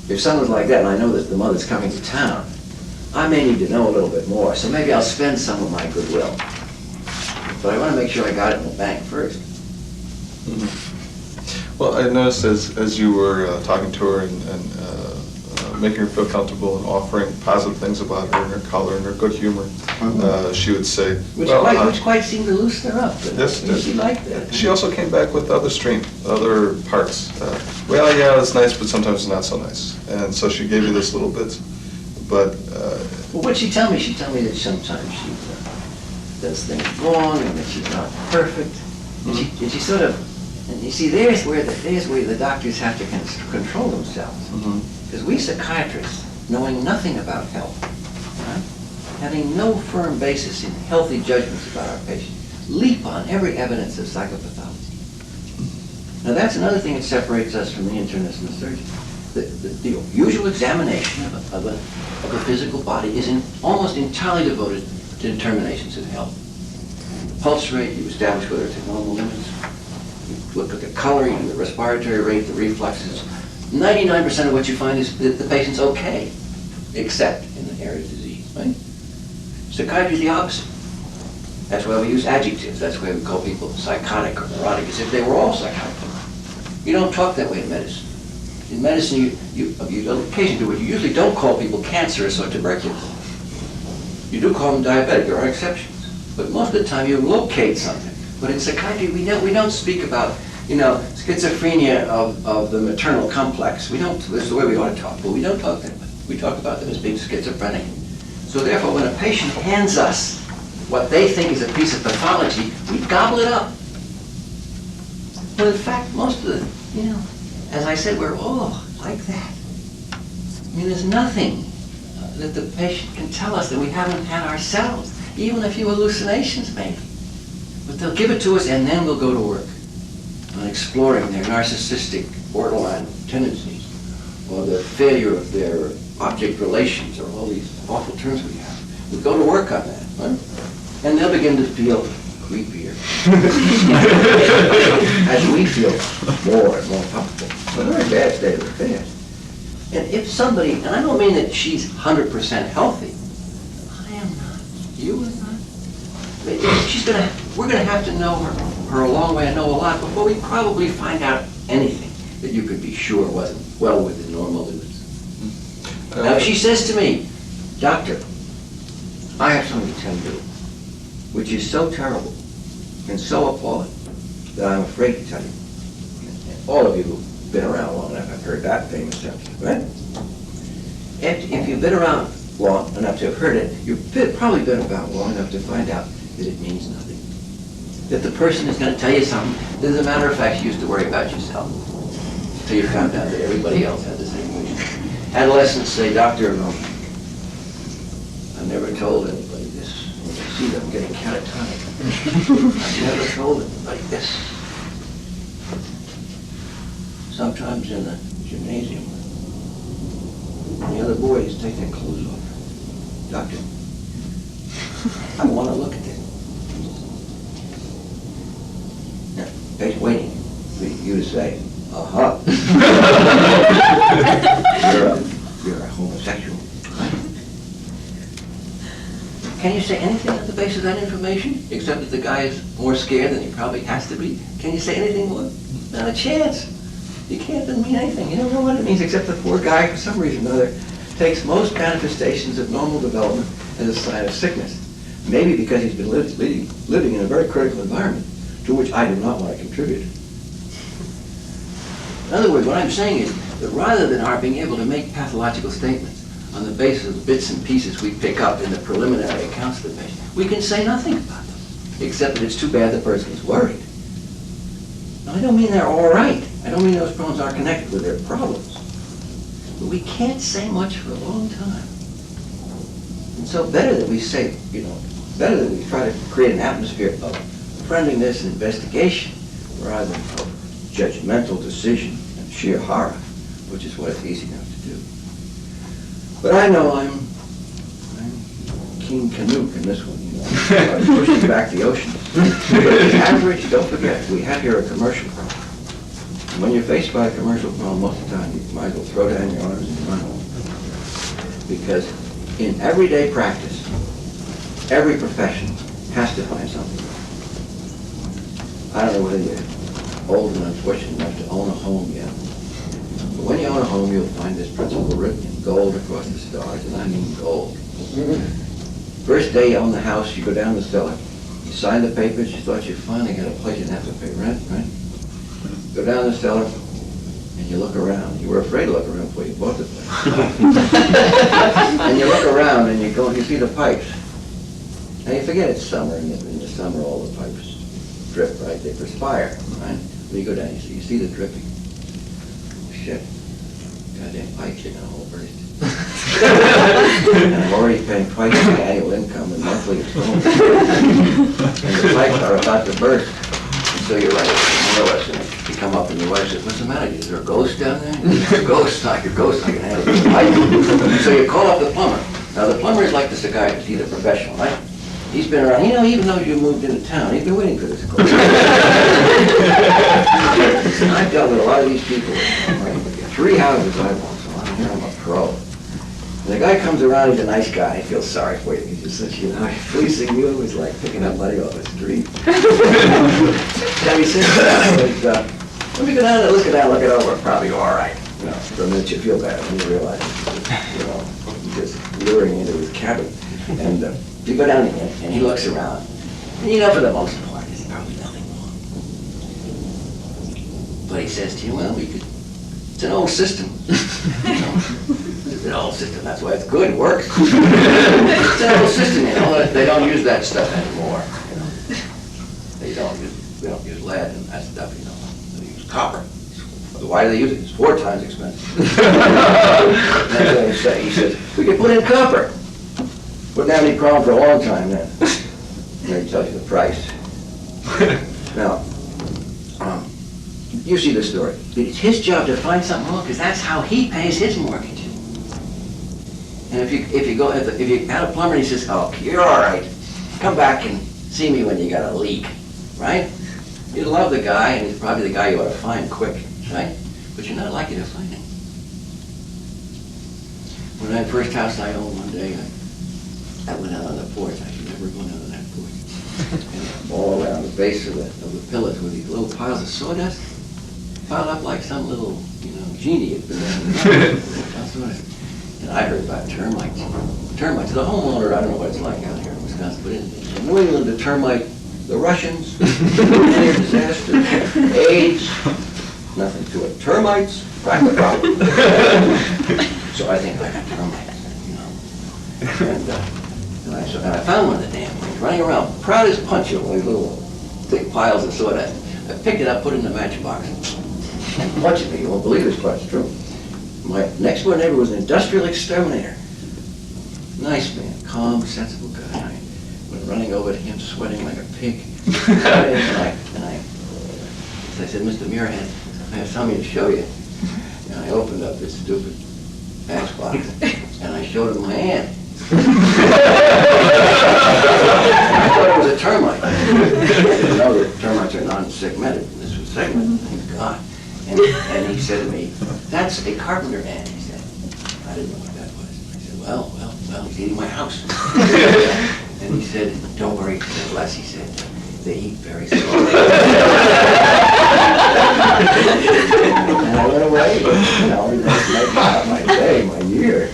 If someone's like that, and I know that the mother's coming to town, I may need to know a little bit more, so maybe I'll spend some of my goodwill. But I want to make sure I got it in the bank first. Mhm. Well, I noticed as you were talking to her and making her feel comfortable and offering positive things about her and her color and her good humor, she would say, Which well, quite seemed to loosen her up. Yes, it did. She liked that. She also came back with other parts. Well, yeah, it's nice, but sometimes it's not so nice. And so she gave you this little bit. But Well, what'd she tell me? She told me that sometimes she does things wrong and that she's not perfect. And she sort of, and you see, there's where the doctors have to control themselves. Because we psychiatrists, knowing nothing about health, right, having no firm basis in healthy judgments about our patients, leap on every evidence of psychopathology. Now that's another thing that separates us from the internist and the surgeon. The usual examination of a physical body is almost entirely devoted to determinations of health. The pulse rate, you establish whether it's at normal limits. You look at the color, you do the respiratory rate, the reflexes. 99% of what you find is that the patient's okay, except in the area of disease, right? Psychiatry is the opposite. That's why we use adjectives. That's why we call people psychotic or neurotic, as if they were all psychotic. You don't talk that way in medicine. In medicine, you occasionally do it. You usually don't call people cancerous or tuberculous. You do call them diabetic. There are exceptions. But most of the time, you locate something. But in psychiatry, we don't speak about, you know, schizophrenia of the maternal complex. We don't. This is the way we ought to talk, but we don't talk that way. We talk about them as being schizophrenic. So therefore, when a patient hands us what they think is a piece of pathology, we gobble it up. But in fact, most of the, you know, as I said, we're all like that. I mean, there's nothing that the patient can tell us that we haven't had ourselves, even a few hallucinations maybe. But they'll give it to us, and then we'll go to work on exploring their narcissistic borderline tendencies, or the failure of their object relations, or all these awful terms we have. We'll go to work on that, right? And they'll begin to feel creepier as we feel more and more comfortable. It's a very bad state of affairs. And if somebody, and I don't mean that she's 100% healthy, I am not, you are not. We're gonna have to know her a long way and know a lot before we probably find out anything that you could be sure wasn't well within normal limits. Now, if she says to me, "Doctor, I have something to tell you, which is so terrible and so appalling that I'm afraid to tell you." And all of you who've been around long enough have heard that famous term, right? If you've been around long enough to have heard it, you've probably been about long enough to find out that it means nothing. That the person is going to tell you something that, as a matter of fact, you used to worry about yourself until you found out that everybody else had the same vision. Adolescents say, "Doctor, I've never told anybody this." When you see them getting catatonic, "I've never told anybody this." Sometimes in the gymnasium, the other boys take their clothes off. "Doctor, I want to look at this." Now, patient waiting for you to say, "Uh-huh." You're a homosexual, right? Can you say anything on the basis of that information, except that the guy is more scared than he probably has to be? Can you say anything more? Not a chance. You can't mean anything. You don't know what it means, except the poor guy, for some reason or other, takes most manifestations of normal development as a sign of sickness. Maybe because he's been living in a very critical environment, to which I do not want to contribute. In other words, what I'm saying is that rather than our being able to make pathological statements on the basis of the bits and pieces we pick up in the preliminary accounts of the patient, we can say nothing about them, except that it's too bad the person is worried. Now, I don't mean they're all right. I don't mean those problems are connected with their problems. But we can't say much for a long time. And so better that we say, better that we try to create an atmosphere of friendliness and investigation rather than of judgmental decision and sheer horror, which is what it's easy enough to do. But I know I'm King Canute in this one, I'm pushing back the ocean. But the average, don't forget, we have here a commercial problem. And when you're faced by a commercial problem, most of the time, you might as well throw down your arms and run. Because in everyday practice, every profession has to find something. I don't know whether you're old and unfortunate enough to own a home yet. But when you own a home, you'll find this principle written in gold across the stars, and I mean gold. First day you own the house, you go down the cellar. You sign the papers, you thought you finally got a place, you didn't have to pay rent, right? Go down the cellar, and you look around. You were afraid to look around before you bought the place. And you look around, and you see the pipes. Now you forget it's summer, and in the summer all the pipes drip, right? They perspire, right? When you go down, you see the dripping. Oh, shit. Goddamn pipes are gonna all burst. And I'm already paying twice my annual income and monthly installments. And the pipes are about to burst. And so you're right, you come up and your wife says, what's the matter? Is there a ghost down there? There's a ghost, I can handle the pipe. So you call up the plumber. Now the plumber is like the psychiatrist, he's a professional, right? He's been around, even though you moved into town, he's been waiting for this call. I've dealt with a lot of these people. Right? 3 houses I bought, so I'm a pro. And the guy comes around, he's a nice guy, he feels sorry for you. He's just such, fleecing you is like picking up money off the street. Now he says, let me go down and look it over, probably all right. For a minute you feel bad when you realize, he's just luring into his cabin. And you go down again, and he looks around. And for the most part, there's probably nothing wrong. But he says to you, well, it's an old system. It's an old system, that's why it's good, it works. It's an old system, they don't use that stuff anymore. They don't use lead and that stuff, They use copper. Why do they use it? It's 4 times expensive. That's what he said. He says, we can put in copper. Wouldn't have any problem for a long time then. And then he tells you the price. Now, you see the story. It's his job to find something wrong because that's how he pays his mortgage. And if you had a plumber and he says, oh, you're all right, come back and see me when you got a leak, right? You'd love the guy, and he's probably the guy you ought to find quick, right? But you're not likely to find him. When I had the first house I owned one day, I went out on the porch. I should never go out on that porch. And all around the base of the pillars were these little piles of sawdust piled up like some little, genie had been there. And I heard about termites. Termites. The homeowner, I don't know what it's like out here in Wisconsin, but in New England, the termite, the Russians, nuclear disaster, AIDS, nothing to it. Termites, crack the problem. So I think I got termites, And I found one of the damn things running around, proud as punch, one of these little thick piles of sawdust. I picked it up, put it in the matchbox, and punched me. You won't believe this, but it's true. My next door neighbor was an industrial exterminator. Nice man, calm, sensible guy. I went running over to him, sweating like a pig. and I said, Mr. Muirhead, I have something to show you. And I opened up this stupid matchbox, and I showed him my hand. I thought it was a termite. I didn't know that termites are non-segmented. This was segmented, thank God. And he said to me, that's a carpenter ant, he said. I didn't know what that was. I said, well, he's eating my house. And he said, don't worry, Les, he said, they eat very slowly. And I day, you know, my day, my year.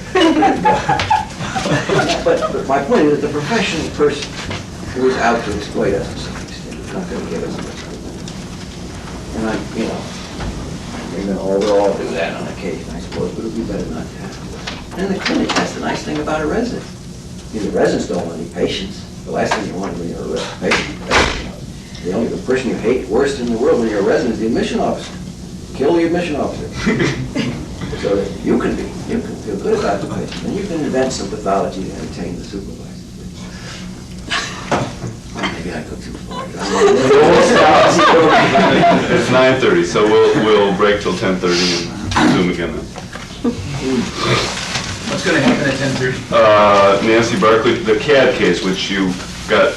But my point is, the professional person who is out to exploit us to some extent is not going to give us much good. And you know, we're going to all do that on occasion, I suppose, but it would be better not to have to. And in the clinic, that's the nice thing about a resident. The residents don't want any patients. The last thing you want when you're a patient, the only person you hate worst in the world when you're a resident is the admission officer. Kill the admission officer. So that you can feel good about the patient. And you can invent some pathology to entertain the supervisor. Maybe I go too far. It's 9:30, so we'll break till 10:30 and zoom again then. What's going to happen at 10:30? Nancy Barkley, the CAD case, which you got,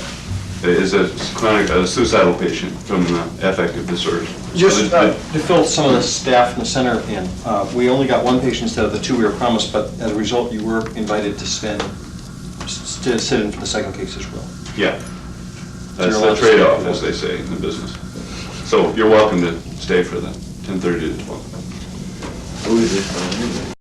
is a chronic, a suicidal patient from affective disorders. Just to fill some of the staff in the center in, we only got one patient instead of the two we were promised, but as a result, you were invited to sit in for the second case as well. Yeah. That's the trade-off, as they say in the business. So you're welcome to stay for the 10:30 to 12. Who is this?